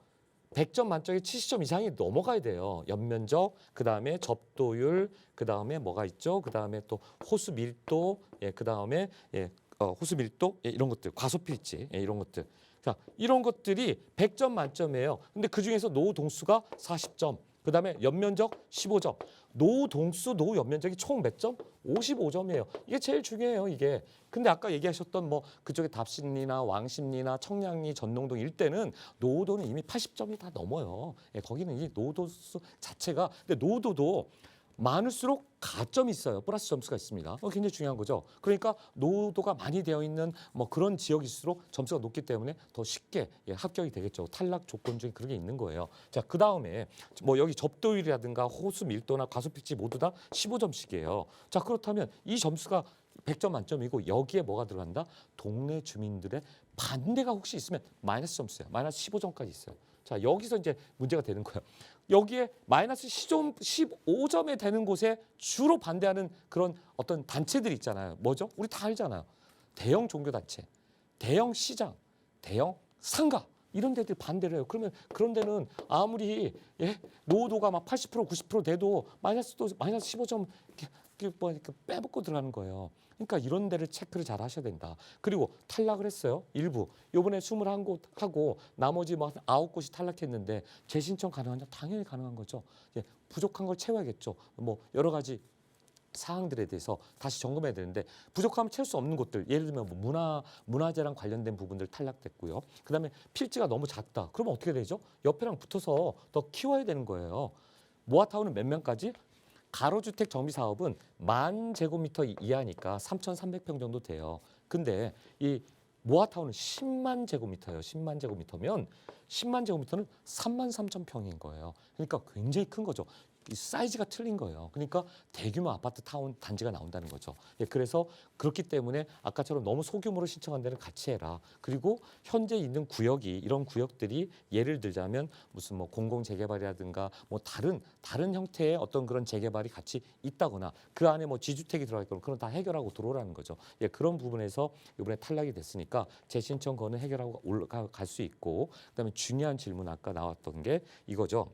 100점 만점에 70점 이상이 넘어가야 돼요. 연면적, 그다음에 접도율, 그다음에 뭐가 있죠? 그다음에 또 호수 밀도, 예, 그다음에 호수 밀도, 예, 이런 것들, 과소필지, 예, 이런 것들. 자, 이런 것들이 100점 만점이에요. 근데 그 중에서 노후 동수가 40점. 그다음에 연면적 15점. 노후 동수, 노후 연면적이 총 몇 점? 55점이에요. 이게 제일 중요해요, 이게. 근데 아까 얘기하셨던 뭐 그쪽에 답신리나 왕십리나 청량리, 전농동 일대는 노후도는 이미 80점이 다 넘어요. 예, 거기는 이 노후도 자체가 근데 노후도도 많을수록 가점이 있어요. 플러스 점수가 있습니다. 굉장히 중요한 거죠. 그러니까 노후도가 많이 되어 있는 뭐 그런 지역일수록 점수가 높기 때문에 더 쉽게 합격이 되겠죠. 탈락 조건 중에 그런 게 있는 거예요. 자, 그 다음에 뭐 여기 접도율이라든가 호수 밀도나 과소필지 모두 다 15점씩이에요. 자, 그렇다면 이 점수가 100점 만점이고 여기에 뭐가 들어간다? 동네 주민들의 반대가 혹시 있으면 마이너스 점수예요. 마이너스 15점까지 있어요. 자, 여기서 이제 문제가 되는 거예요. 여기에 마이너스 15점에 되는 곳에 주로 반대하는 그런 어떤 단체들이 있잖아요. 뭐죠? 우리 다 알잖아요. 대형 종교단체, 대형 시장, 대형 상가 이런 데들 반대를 해요. 그러면 그런 데는 아무리 노후도가 막 80% 90% 돼도 마이너스 15점 이렇게 빼먹고 들어가는 거예요. 그러니까 이런 데를 체크를 잘 하셔야 된다. 그리고 탈락을 했어요. 일부. 요번에 21곳 하고 나머지 뭐 9곳이 탈락했는데 재신청 가능하냐? 당연히 가능한 거죠. 부족한 걸 채워야겠죠. 뭐 여러 가지 사항들에 대해서 다시 점검해야 되는데 부족하면 채울 수 없는 곳들 예를 들면 뭐 문화재랑 관련된 부분들 탈락됐고요. 그다음에 필지가 너무 작다. 그러면 어떻게 되죠? 옆에랑 붙어서 더 키워야 되는 거예요. 모아타운은 몇 명까지? 가로주택 정비 사업은 10,000제곱미터 이하니까 3,300평 정도 돼요. 근데 이 모아타운은 10만 제곱미터예요. 10만 제곱미터면 10만 제곱미터는 33,000평인 거예요. 그러니까 굉장히 큰 거죠. 이 사이즈가 틀린 거예요. 그러니까 대규모 아파트 타운 단지가 나온다는 거죠. 그래서 그렇기 때문에 아까처럼 너무 소규모로 신청한 데는 같이 해라. 그리고 현재 있는 구역이 이런 구역들이 예를 들자면 무슨 뭐 공공 재개발이라든가 뭐 다른 형태의 어떤 그런 재개발이 같이 있다거나 그 안에 뭐 지주택이 들어가 있거나 그런 다 해결하고 들어오라는 거죠. 그런 부분에서 이번에 탈락이 됐으니까 재신청 건은 해결하고 올라갈 수 있고 그다음에 중요한 질문 아까 나왔던 게 이거죠.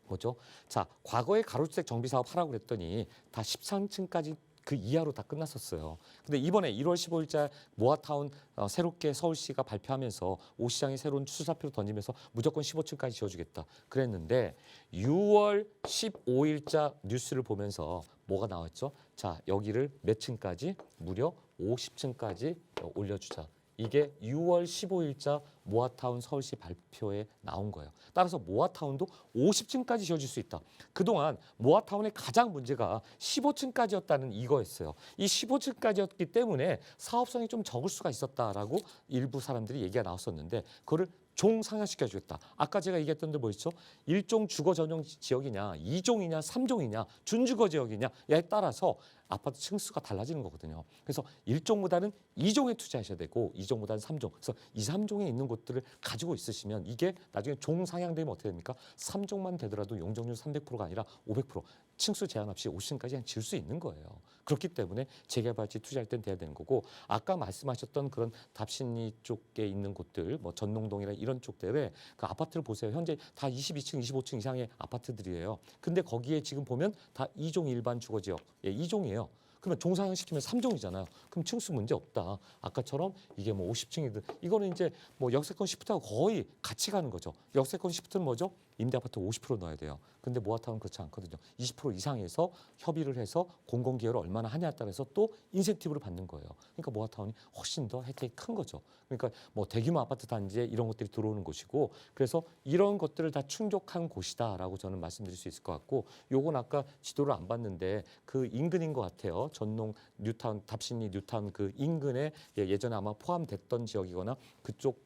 뭐죠? 자, 과거에 가로주택 정비 사업 하라고 그랬더니 다 13층까지 그 이하로 다 끝났었어요. 근데 이번에 1월 15일자 모아타운 새롭게 서울시가 발표하면서 오시장이 새로운 수사표를 던지면서 무조건 15층까지 지어주겠다 그랬는데 6월 15일자 뉴스를 보면서 뭐가 나왔죠? 자, 여기를 몇 층까지? 무려 50층까지 올려주자. 이게 6월 15일자 모아타운 서울시 발표에 나온 거예요. 따라서 모아타운도 50층까지 지어질 수 있다. 그동안 모아타운의 가장 문제가 15층까지였다는 이거였어요. 이 15층까지였기 때문에 사업성이 좀 적을 수가 있었다라고 일부 사람들이 얘기가 나왔었는데 그거를 종 상향시켜주겠다. 아까 제가 얘기했던 데 뭐였죠? 1종 주거 전용 지역이냐, 2종이냐, 3종이냐, 준주거 지역이냐에 따라서 아파트 층수가 달라지는 거거든요. 그래서 1종보다는 2종에 투자하셔야 되고 2종보다는 3종. 그래서 2, 3종에 있는 곳들을 가지고 있으시면 이게 나중에 종 상향되면 어떻게 됩니까? 3종만 되더라도 용적률 300%가 아니라 500% 층수 제한 없이 50층까지 그냥 질 수 있는 거예요. 그렇기 때문에 재개발지 투자할 땐 돼야 되는 거고 아까 말씀하셨던 그런 답신리 쪽에 있는 곳들 뭐 전농동이나 이런 쪽들에 그 아파트를 보세요. 현재 다 22층, 25층 이상의 아파트들이에요. 근데 거기에 지금 보면 다 2종 일반 주거지역, 2종이에요. 그러면 종상향시키면 3종이잖아요. 그럼 층수 문제 없다. 아까처럼 이게 뭐 50층이든 이거는 이제 뭐 역세권 시프트하고 거의 같이 가는 거죠. 역세권 시프트는 뭐죠? 임대아파트 50% 넣어야 돼요. 근데 모아타운은 그렇지 않거든요. 20% 이상에서 협의를 해서 공공기여를 얼마나 하냐에 따라서 또 인센티브를 받는 거예요. 그러니까 모아타운이 훨씬 더 혜택이 큰 거죠. 그러니까 뭐 대규모 아파트 단지에 이런 것들이 들어오는 곳이고 그래서 이런 것들을 다 충족한 곳이다라고 저는 말씀드릴 수 있을 것 같고 요건 아까 지도를 안 봤는데 그 인근인 것 같아요. 전농, 뉴타운, 답신리, 뉴타운 그 인근에 예전에 아마 포함됐던 지역이거나 그쪽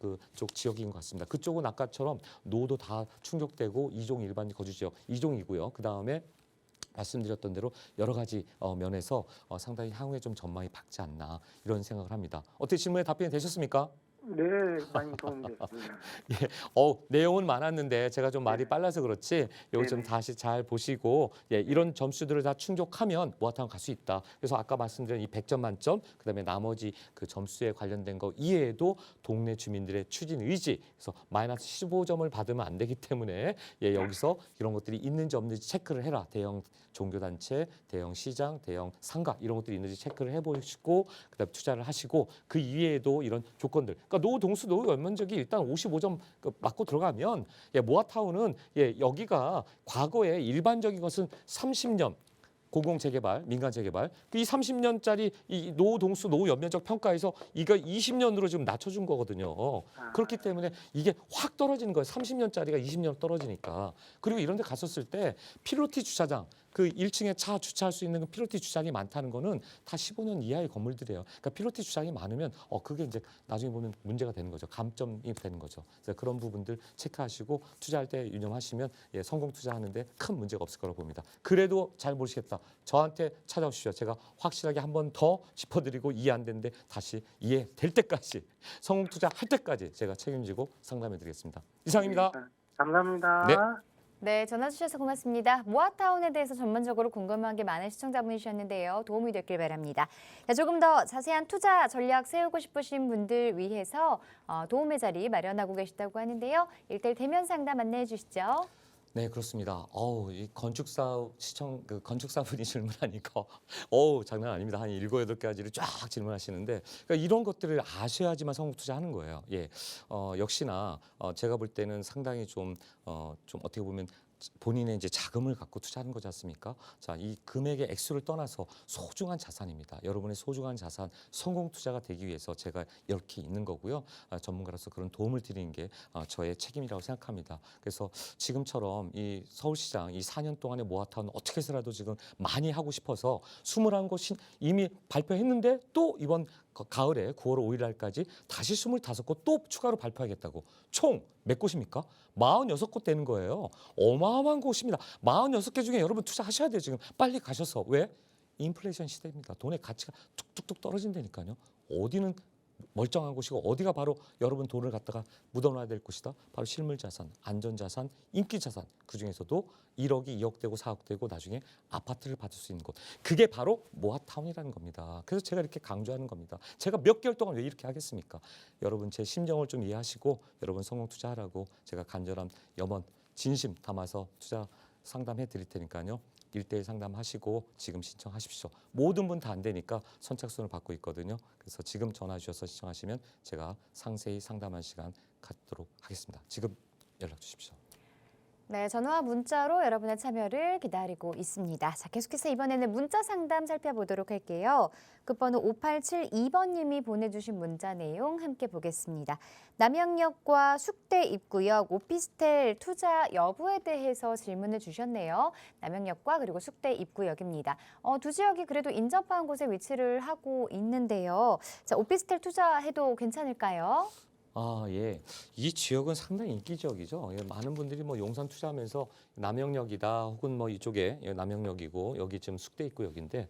지역인 것 같습니다. 그쪽은 아까처럼 노도 다 충족되고 2종 일반 거주 지역 2종이고요. 그 다음에 말씀드렸던 대로 여러 가지 면에서 상당히 향후에 좀 전망이 밝지 않나 이런 생각을 합니다. 어떻게 질문에 답변이 되셨습니까? 네, 많이 도움됐습니다. 예, 내용은 많았는데 제가 좀 말이 빨라서 그렇지 여기 좀 네네. 다시 잘 보시고 이런 점수들을 다 충족하면 모아타운 갈 수 있다. 그래서 아까 말씀드린 이 100점 만점 그다음에 나머지 그 점수에 관련된 거 이외에도 동네 주민들의 추진 의지 그래서 마이너스 15점을 받으면 안 되기 때문에 여기서 이런 것들이 있는지 없는지 체크를 해라. 대형 종교단체, 대형 시장, 대형 상가 이런 것들이 있는지 체크를 해보시고 그다음에 투자를 하시고 그 이외에도 이런 조건들 그러니까 노 동수 노 연면적이 일단 55점 맞고 들어가면 모아타운은 여기가 과거에 일반적인 것은 30년 공공 재개발, 민간 재개발. 이 30년짜리 이 노후 동수 노후 연면적 평가에서 이거 20년으로 지금 낮춰준 거거든요. 그렇기 때문에 이게 확 떨어지는 거예요. 30년짜리가 20년 떨어지니까. 그리고 이런 데 갔었을 때 피로티 주차장 그 1층에 차 주차할 수 있는 피로티 주차장이 많다는 거는 다 15년 이하의 건물들이에요. 그러니까 피로티 주차장이 많으면 그게 이제 나중에 보면 문제가 되는 거죠. 감점이 되는 거죠. 그래서 그런 부분들 체크하시고 투자할 때 유념하시면 성공 투자하는데 큰 문제가 없을 거라고 봅니다. 그래도 잘 모르시겠다. 저한테 찾아오십시오. 제가 확실하게 한 번 더 짚어드리고 이해 안 되는데 다시 이해될 때까지 성공 투자할 때까지 제가 책임지고 상담해드리겠습니다. 이상입니다. 감사합니다. 네. 네, 전화 주셔서 고맙습니다. 모아타운에 대해서 전반적으로 궁금한 게 많은 시청자분이셨는데요. 도움이 됐길 바랍니다. 자, 조금 더 자세한 투자 전략 세우고 싶으신 분들 위해서 도움의 자리 마련하고 계시다고 하는데요. 1:1 대면 상담 안내해 주시죠. 네, 그렇습니다. 이 건축사분이 질문하니까 장난 아닙니다. 한 7, 8가지를 쫙 질문하시는데 그러니까 이런 것들을 아셔야지만 성공 투자하는 거예요. 역시나 제가 볼 때는 상당히 좀 어떻게 보면 본인의 이제 자금을 갖고 투자하는 거지 않습니까? 자, 이 금액의 액수를 떠나서 소중한 자산입니다. 여러분의 소중한 자산, 성공 투자가 되기 위해서 제가 이렇게 있는 거고요. 전문가로서 그런 도움을 드리는 게 저의 책임이라고 생각합니다. 그래서 지금처럼 이 서울시장 이 4년 동안의 모아타운 어떻게 해서라도 지금 많이 하고 싶어서 21곳이 이미 발표했는데 또 이번 가을에 9월 5일 날까지 다시 25곳 또 추가로 발표하겠다고. 총 몇 곳입니까? 46곳 되는 거예요. 어마어마한 곳입니다. 46개 중에 여러분 투자하셔야 돼요. 지금 빨리 가셔서. 왜? 인플레이션 시대입니다. 돈의 가치가 툭툭툭 떨어진다니까요. 어디는 멀쩡한 곳이고 어디가 바로 여러분 돈을 갖다가 묻어놔야 될 곳이다. 바로 실물자산, 안전자산, 인기자산. 그중에서도 1억이 2억 되고 4억 되고 나중에 아파트를 받을 수 있는 곳. 그게 바로 모아타운이라는 겁니다. 그래서 제가 이렇게 강조하는 겁니다. 제가 몇 개월 동안 왜 이렇게 하겠습니까? 여러분 제 심정을 좀 이해하시고 여러분 성공 투자하라고 제가 간절한 염원, 진심 담아서 투자 상담해 드릴 테니까요. 1:1 상담하시고 지금 신청하십시오. 모든 분 다 안 되니까 선착순을 받고 있거든요. 그래서 지금 전화 주셔서 신청하시면 제가 상세히 상담한 시간 갖도록 하겠습니다. 지금 연락 주십시오. 네, 전화와 문자로 여러분의 참여를 기다리고 있습니다. 자, 계속해서 이번에는 문자 상담 살펴보도록 할게요. 끝번호 5872번님이 보내주신 문자 내용 함께 보겠습니다. 남양역과 숙대 입구역 오피스텔 투자 여부에 대해서 질문을 주셨네요. 남양역과 그리고 숙대 입구역입니다. 두 지역이 그래도 인접한 곳에 위치를 하고 있는데요. 자, 오피스텔 투자해도 괜찮을까요? 아, 예. 이 지역은 상당히 인기 지역이죠. 예, 많은 분들이 뭐 용산 투자하면서 남영역이다 혹은 뭐 이쪽에 남영역이고 여기 지금 숙대 있고 여기인데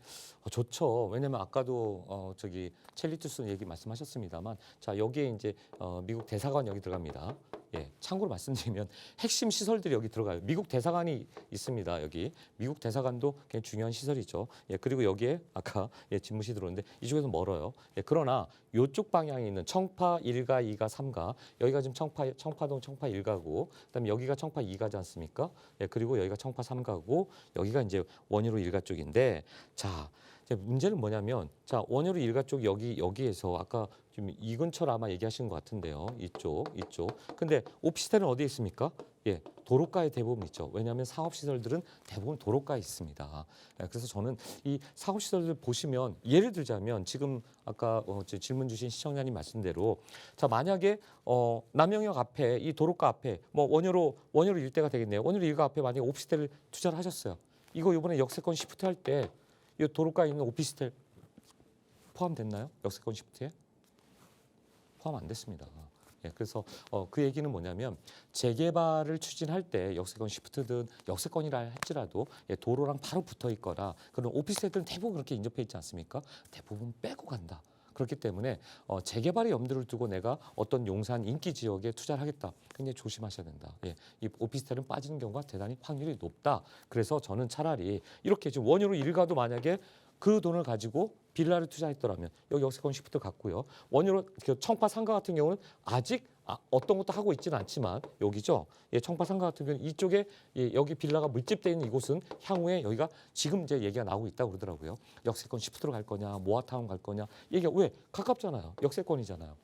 좋죠. 왜냐면 아까도 저기 첼리투스 얘기 말씀하셨습니다만 자, 여기에 이제 미국 대사관 여기 들어갑니다. 예, 참고로 말씀드리면 핵심 시설들이 여기 들어가요. 미국 대사관이 있습니다. 여기 미국 대사관도 굉장히 중요한 시설이죠. 예, 그리고 여기에 아까 집무실 들어오는데 이쪽에서 멀어요. 예, 그러나 이쪽 방향에 있는 청파 1가, 2가, 3가 여기가 지금 청파동 청파 1가고 그다음에 여기가 청파 2가지 않습니까? 예, 그리고 여기가 청파 3가고 여기가 이제 원효로 1가 쪽인데 자. 문제는 뭐냐면 자 원효로 1가 쪽 여기에서 아까 좀 이 근처로 아마 얘기하신 것 같은데요. 이쪽. 근데 오피스텔은 어디에 있습니까? 예, 도로가에 대부분 있죠. 왜냐하면 상업시설들은 대부분 도로가에 있습니다. 예, 그래서 저는 이 상업시설들 보시면 예를 들자면 지금 아까 질문 주신 시청자님 말씀대로 자 만약에 남영역 앞에 이 도로가 앞에 뭐 원효로 일대가 되겠네요. 원효로 일가 앞에 만약에 오피스텔을 투자를 하셨어요. 이거 이번에 역세권 시프트 할 때 이 도로가에 있는 오피스텔 포함됐나요? 역세권 시프트에? 포함 안 됐습니다. 예, 그래서 그 얘기는 뭐냐면 재개발을 추진할 때 역세권 시프트든 역세권이라 할지라도 예, 도로랑 바로 붙어 있거나 그런 오피스텔들은 대부분 그렇게 인접해 있지 않습니까? 대부분 빼고 간다. 그렇기 때문에 재개발의 염두를 두고 내가 어떤 용산 인기 지역에 투자를 하겠다. 굉장히 조심하셔야 된다. 예, 이 오피스텔은 빠지는 경우가 대단히 확률이 높다. 그래서 저는 차라리 이렇게 지금 원효로 1가도 만약에 그 돈을 가지고 빌라를 투자했더라면 여기 역세권 시프트 같고요. 원효로 청파 상가 같은 경우는 아직 어떤 것도 하고 있지는 않지만 여기죠. 예, 청파 상가 같은 경우는 이쪽에 여기 빌라가 밀집되어 있는 이곳은 향후에 여기가 지금 이제 얘기가 나오고 있다고 그러더라고요. 역세권 시프트로 갈 거냐, 모아타운 갈 거냐. 얘기가 왜 가깝잖아요. 역세권이잖아요.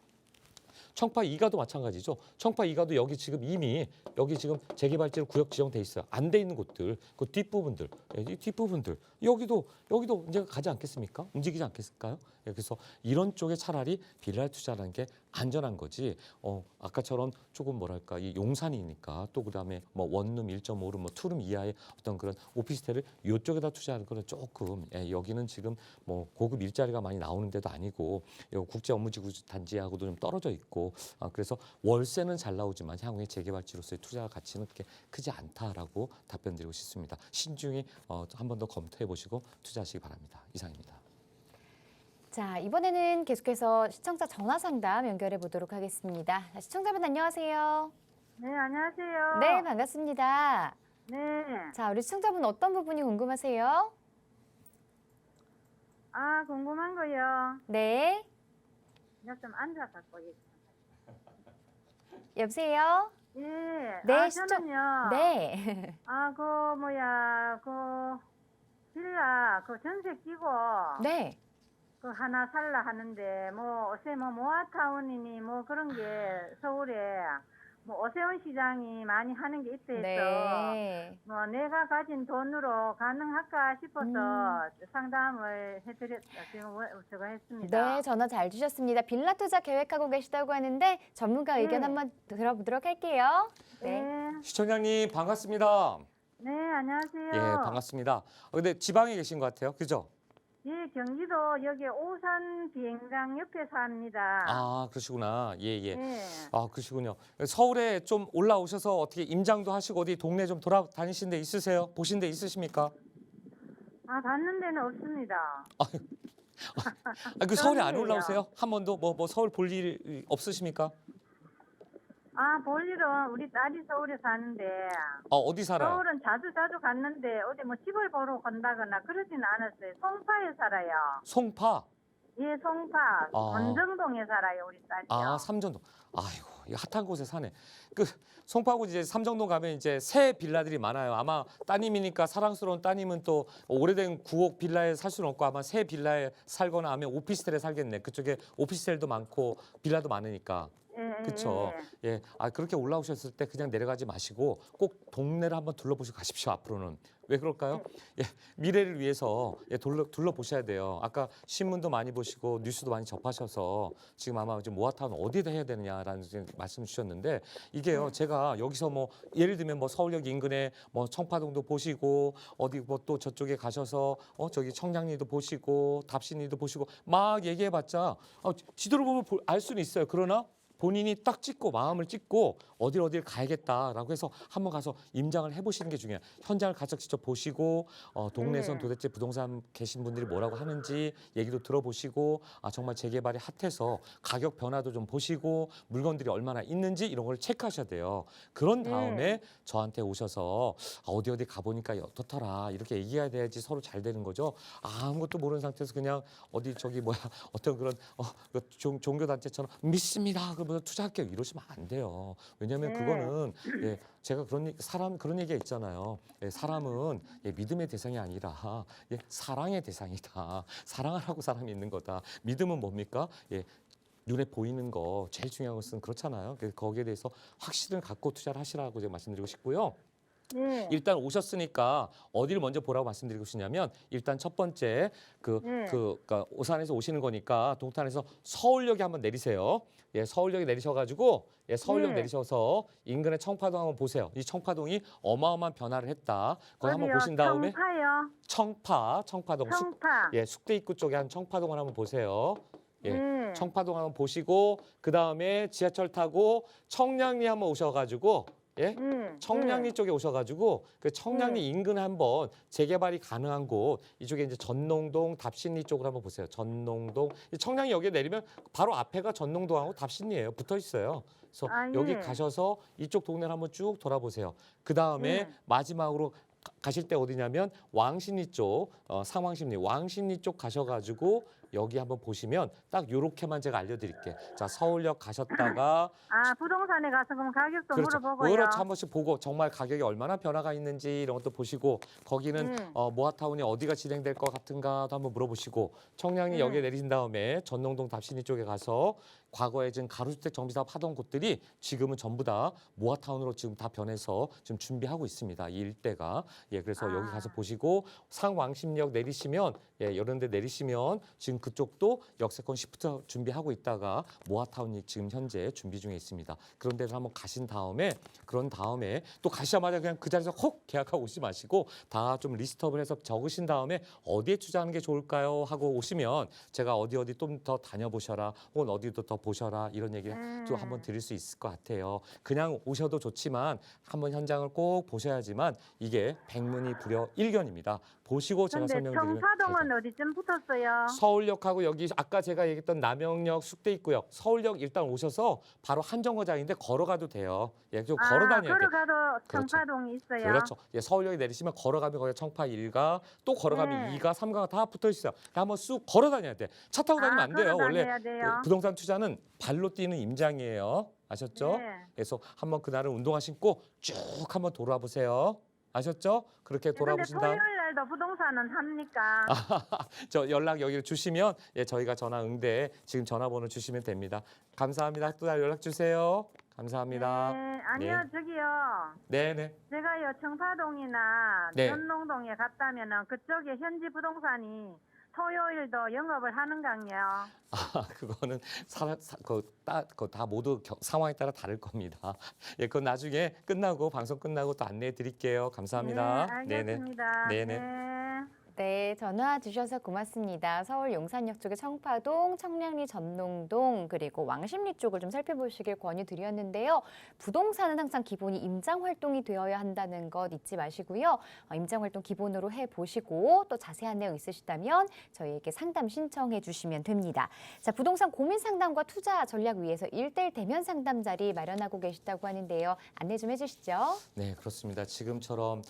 청파 2가도 마찬가지죠. 청파 2가도 여기 지금 이미 여기 지금 재개발지로 구역 지정돼 있어요. 안 돼 있는 곳들, 그 뒷부분들, 이 뒷부분들 여기도 이제 가지 않겠습니까? 움직이지 않겠을까요? 예, 그래서 이런 쪽에 차라리 빌라를 투자하는 게 안전한 거지. 아까처럼 조금 뭐랄까 이 용산이니까 또 그다음에 뭐 원룸 1.5룸 뭐 투룸 이하의 어떤 그런 오피스텔을 이쪽에다 투자하는 거는 조금 여기는 지금 뭐 고급 일자리가 많이 나오는 데도 아니고 국제 업무지구 단지하고도 좀 떨어져 있고 그래서 월세는 잘 나오지만 향후에 재개발지로서의 투자 가치는 그렇게 크지 않다라고 답변드리고 싶습니다. 신중히 한 번 더 검토해 보시고 투자하시기 바랍니다. 이상입니다. 자, 이번에는 계속해서 시청자 전화 상담 연결해 보도록 하겠습니다. 시청자분 안녕하세요. 네, 안녕하세요. 네, 반갑습니다. 네. 자, 우리 시청자분 어떤 부분이 궁금하세요? 궁금한 거요. 네, 내가 좀 앉아갖고. 여보세요? 예. 네, 저는요. 네. 빌라, 전세 끼고. 네. 하나 살라 하는데, 요새 모아타운이니, 그런 게 서울에, 오세훈 시장이 많이 하는 게 있다 해서, 네. 내가 가진 돈으로 가능할까 싶어서 상담을 저거 했습니다. 네, 전화 잘 주셨습니다. 빌라 투자 계획하고 계시다고 하는데 전문가 의견 네. 한번 들어보도록 할게요. 네. 네. 시청자님 반갑습니다. 네, 안녕하세요. 예, 반갑습니다. 근데 지방에 계신 것 같아요. 그죠? 예, 경기도 여기 오산 비행장 옆에 삽니다. 아, 그러시구나. 예. 네. 아, 그러시군요. 서울에 좀 올라오셔서 어떻게 임장도 하시고 어디 동네 좀 돌아다니신 데 있으세요? 보신 데 있으십니까? 받는 데는 없습니다. 그 서울에 안 그런데요. 올라오세요? 한 번도 뭐 서울 볼 일 없으십니까? 볼 일은 우리 딸이 서울에 사는데, 어디 살아요? 서울은 자주 갔는데, 어디 집을 보러 간다거나 그러지는 않았어요. 송파에 살아요. 송파. 예, 송파. 권정동에 살아요, 우리 딸이요. 삼정동. 아이고, 이 핫한 곳에 사네. 송파구 이제 삼정동 가면 이제 새 빌라들이 많아요. 아마 따님이니까 사랑스러운 따님은 또 오래된 구옥 빌라에 살 수는 없고 아마 새 빌라에 살거나 하면 오피스텔에 살겠네. 그쪽에 오피스텔도 많고 빌라도 많으니까. 그렇죠. 예. 그렇게 올라오셨을 때 그냥 내려가지 마시고 꼭 동네를 한번 둘러보시고 가십시오. 앞으로는. 왜 그럴까요? 예, 미래를 위해서 둘러보셔야 돼요. 아까 신문도 많이 보시고 뉴스도 많이 접하셔서 지금 아마 모아타운 어디다 해야 되느냐라는 말씀 주셨는데 이게요. 제가 여기서 예를 들면 서울역 인근에 청파동도 보시고 어디 또 저쪽에 가셔서 저기 청량리도 보시고 답신리도 보시고 막 얘기해봤자 지도를 보면 알 수는 있어요. 그러나 본인이 딱 찍고 마음을 찍고 어딜 가야겠다라고 해서 한번 가서 임장을 해보시는 게 중요해요. 현장을 가서 직접 보시고 동네에선 도대체 부동산 계신 분들이 뭐라고 하는지 얘기도 들어보시고 정말 재개발이 핫해서 가격 변화도 좀 보시고 물건들이 얼마나 있는지 이런 걸 체크하셔야 돼요. 그런 다음에 저한테 오셔서 어디 가보니까 어떻더라 이렇게 얘기해야 돼야지 서로 잘 되는 거죠. 아무것도 모르는 상태에서 그냥 어디 저기 뭐야 어떤 그런 종교단체처럼 믿습니다 그러면서 투자할게요 이러시면 안 돼요. 왜냐하면 그거는 제가 그런 얘기가 있잖아요. 사람은 믿음의 대상이 아니라 사랑의 대상이다. 사랑하라고 사람이 있는 거다. 믿음은 뭡니까? 눈에 보이는 거 제일 중요한 것은 그렇잖아요. 그래서 거기에 대해서 확신을 갖고 투자를 하시라고 제가 말씀드리고 싶고요. 일단 오셨으니까 어디를 먼저 보라고 말씀드리고 싶냐면 일단 첫 번째 그러니까 오산에서 오시는 거니까 동탄에서 서울역에 한번 내리세요. 서울역에 내리셔가지고 서울역 내리셔서 인근의 청파동 한번 보세요. 이 청파동이 어마어마한 변화를 했다. 거기 한번 보신 다음에 청파동 숙대 입구 쪽에 한 청파동을 한번 보세요. 청파동 한번 보시고 그 다음에 지하철 타고 청량리 한번 오셔가지고 청량리 쪽에 오셔가지고 그 청량리 인근 한번 재개발이 가능한 곳 이쪽에 이제 전농동, 답신리 쪽으로 한번 보세요. 전농동, 청량리 여기에 내리면 바로 앞에가 전농동하고 답신리예요. 붙어 있어요. 그래서 여기 가셔서 이쪽 동네를 한번 쭉 돌아보세요. 그 다음에 마지막으로 가실 때 어디냐면 왕십리 쪽, 상왕십리, 왕십리 쪽 가셔가지고 여기 한번 보시면 딱 요렇게만 제가 알려드릴게요. 자, 서울역 가셨다가 부동산에 가서 그럼 가격도 그렇죠. 물어보고요. 그렇죠. 한 번씩 보고 정말 가격이 얼마나 변화가 있는지 이런 것도 보시고 거기는 모아타운이 어디가 진행될 것 같은가도 한번 물어보시고 청량리 여기에 내리신 다음에 전농동 답신리 쪽에 가서 과거에 지금 가로주택 정비사업 하던 곳들이 지금은 전부 다 모아타운으로 지금 다 변해서 지금 준비하고 있습니다. 이 일대가. 그래서 여기 가서 보시고 상왕십리역 내리시면 이런 데 내리시면 지금 그쪽도 역세권 시프트 준비하고 있다가 모아타운이 지금 현재 준비 중에 있습니다. 그런 데서 한번 가신 다음에 또 가시자마자 그냥 그 자리에서 혹 계약하고 오시지 마시고 다 좀 리스트업을 해서 적으신 다음에 어디에 투자하는 게 좋을까요? 하고 오시면 제가 어디 좀 더 다녀보셔라 혹은 어디도 더 보셔라 이런 얘기를 좀 한번 드릴 수 있을 것 같아요. 그냥 오셔도 좋지만 한번 현장을 꼭 보셔야지만 이게 백문이 불여 일견입니다. 보시고 제가 설명드리면 청파동은 어디쯤 붙었어요? 서울역하고 여기 아까 제가 얘기했던 남영역, 숙대입구역, 서울역 일단 오셔서 바로 한정거장인데 걸어가도 돼요. 좀 걸어 다녀야 돼요. 걸어가도 청파동이 있어요. 그렇죠. 걸어역에 내리시면 걸어가면 거기 청파 1가 또 걸어가면 2가, 3가가 다 붙어 있어요. 한번 쑥 걸어 다녀야 돼. 차 타고 다니면 안 돼요. 원래 부동산 투자는 발로 뛰는 임장이에요. 아셨죠? 그래서 한번 그날은 운동화 신고 쭉 한번 돌아보세요. 아셨죠? 그렇게 돌아보신 다음 토요일 날도 부동산은 합니까? 저 연락 여기 주시면 저희가 전화 응대 지금 전화번호 주시면 됩니다. 감사합니다. 또 연락 주세요. 감사합니다. 아니요, 저기요. 네네. 제가요 청파동이나 네. 전농동에 갔다면은 그쪽에 현지 부동산이 토요일도 영업을 하는강요. 그거는 다 모두 상황에 따라 다를 겁니다. 그건 나중에 방송 끝나고 또 안내해 드릴게요. 감사합니다. 알겠습니다. 네네. 네, 전화 주셔서 고맙습니다. 서울 용산역 쪽의 청파동, 청량리 전농동, 그리고 왕십리 쪽을 좀 살펴보시길 권유드렸는데요. 부동산은 항상 기본이 임장 활동이 되어야 한다는 것 잊지 마시고요. 임장 활동 기본으로 해보시고 또 자세한 내용 있으시다면 저희에게 상담 신청해 주시면 됩니다. 자, 부동산 고민 상담과 투자 전략 위해서 1:1 대면 상담 자리 마련하고 계시다고 하는데요. 안내 좀 해주시죠. 네, 그렇습니다. 지금처럼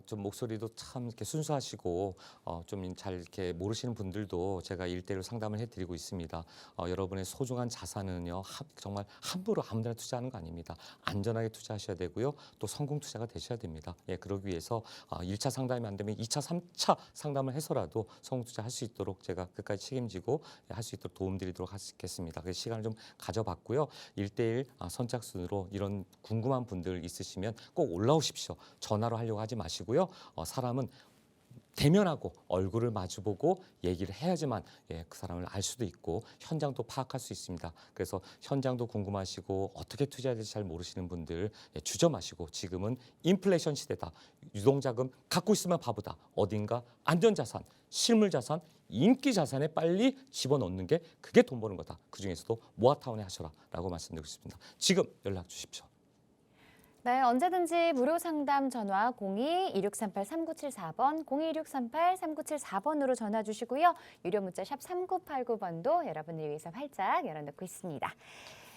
좀 목소리도 참 이렇게 순수하시고 좀 잘 이렇게 모르시는 분들도 제가 1:1로 상담을 해드리고 있습니다. 여러분의 소중한 자산은요 정말 함부로 아무데나 투자하는 거 아닙니다. 안전하게 투자하셔야 되고요. 또 성공 투자가 되셔야 됩니다. 그러기 위해서 1차 상담이 안 되면 2차, 3차 상담을 해서라도 성공 투자할 수 있도록 제가 끝까지 책임지고 할 수 있도록 도움드리도록 하겠습니다. 그래서 시간을 좀 가져봤고요. 1:1 선착순으로 이런 궁금한 분들 있으시면 꼭 올라오십시오. 전화로 하려고 하지 마시고요. 사람은 대면하고 얼굴을 마주보고 얘기를 해야지만 그 사람을 알 수도 있고 현장도 파악할 수 있습니다. 그래서 현장도 궁금하시고 어떻게 투자해야 될지 잘 모르시는 분들 주저 마시고 지금은 인플레이션 시대다. 유동자금 갖고 있으면 바보다. 어딘가 안전자산, 실물자산, 인기자산에 빨리 집어넣는 게 그게 돈 버는 거다. 그중에서도 모아타운에 하셔라 라고 말씀드리고 싶습니다. 지금 연락 주십시오. 네, 언제든지 무료 상담 전화 02-2638-3974번, 02-2638-3974번으로 전화 주시고요. 유료 문자 샵 3989번도 여러분을 위해서 활짝 열어놓고 있습니다.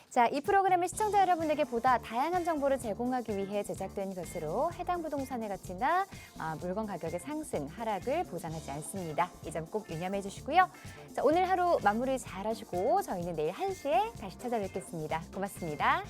자, 이 프로그램은 시청자 여러분에게 보다 다양한 정보를 제공하기 위해 제작된 것으로 해당 부동산의 가치나 물건 가격의 상승, 하락을 보장하지 않습니다. 이 점 꼭 유념해 주시고요. 자, 오늘 하루 마무리 잘 하시고 저희는 내일 1시에 다시 찾아뵙겠습니다. 고맙습니다.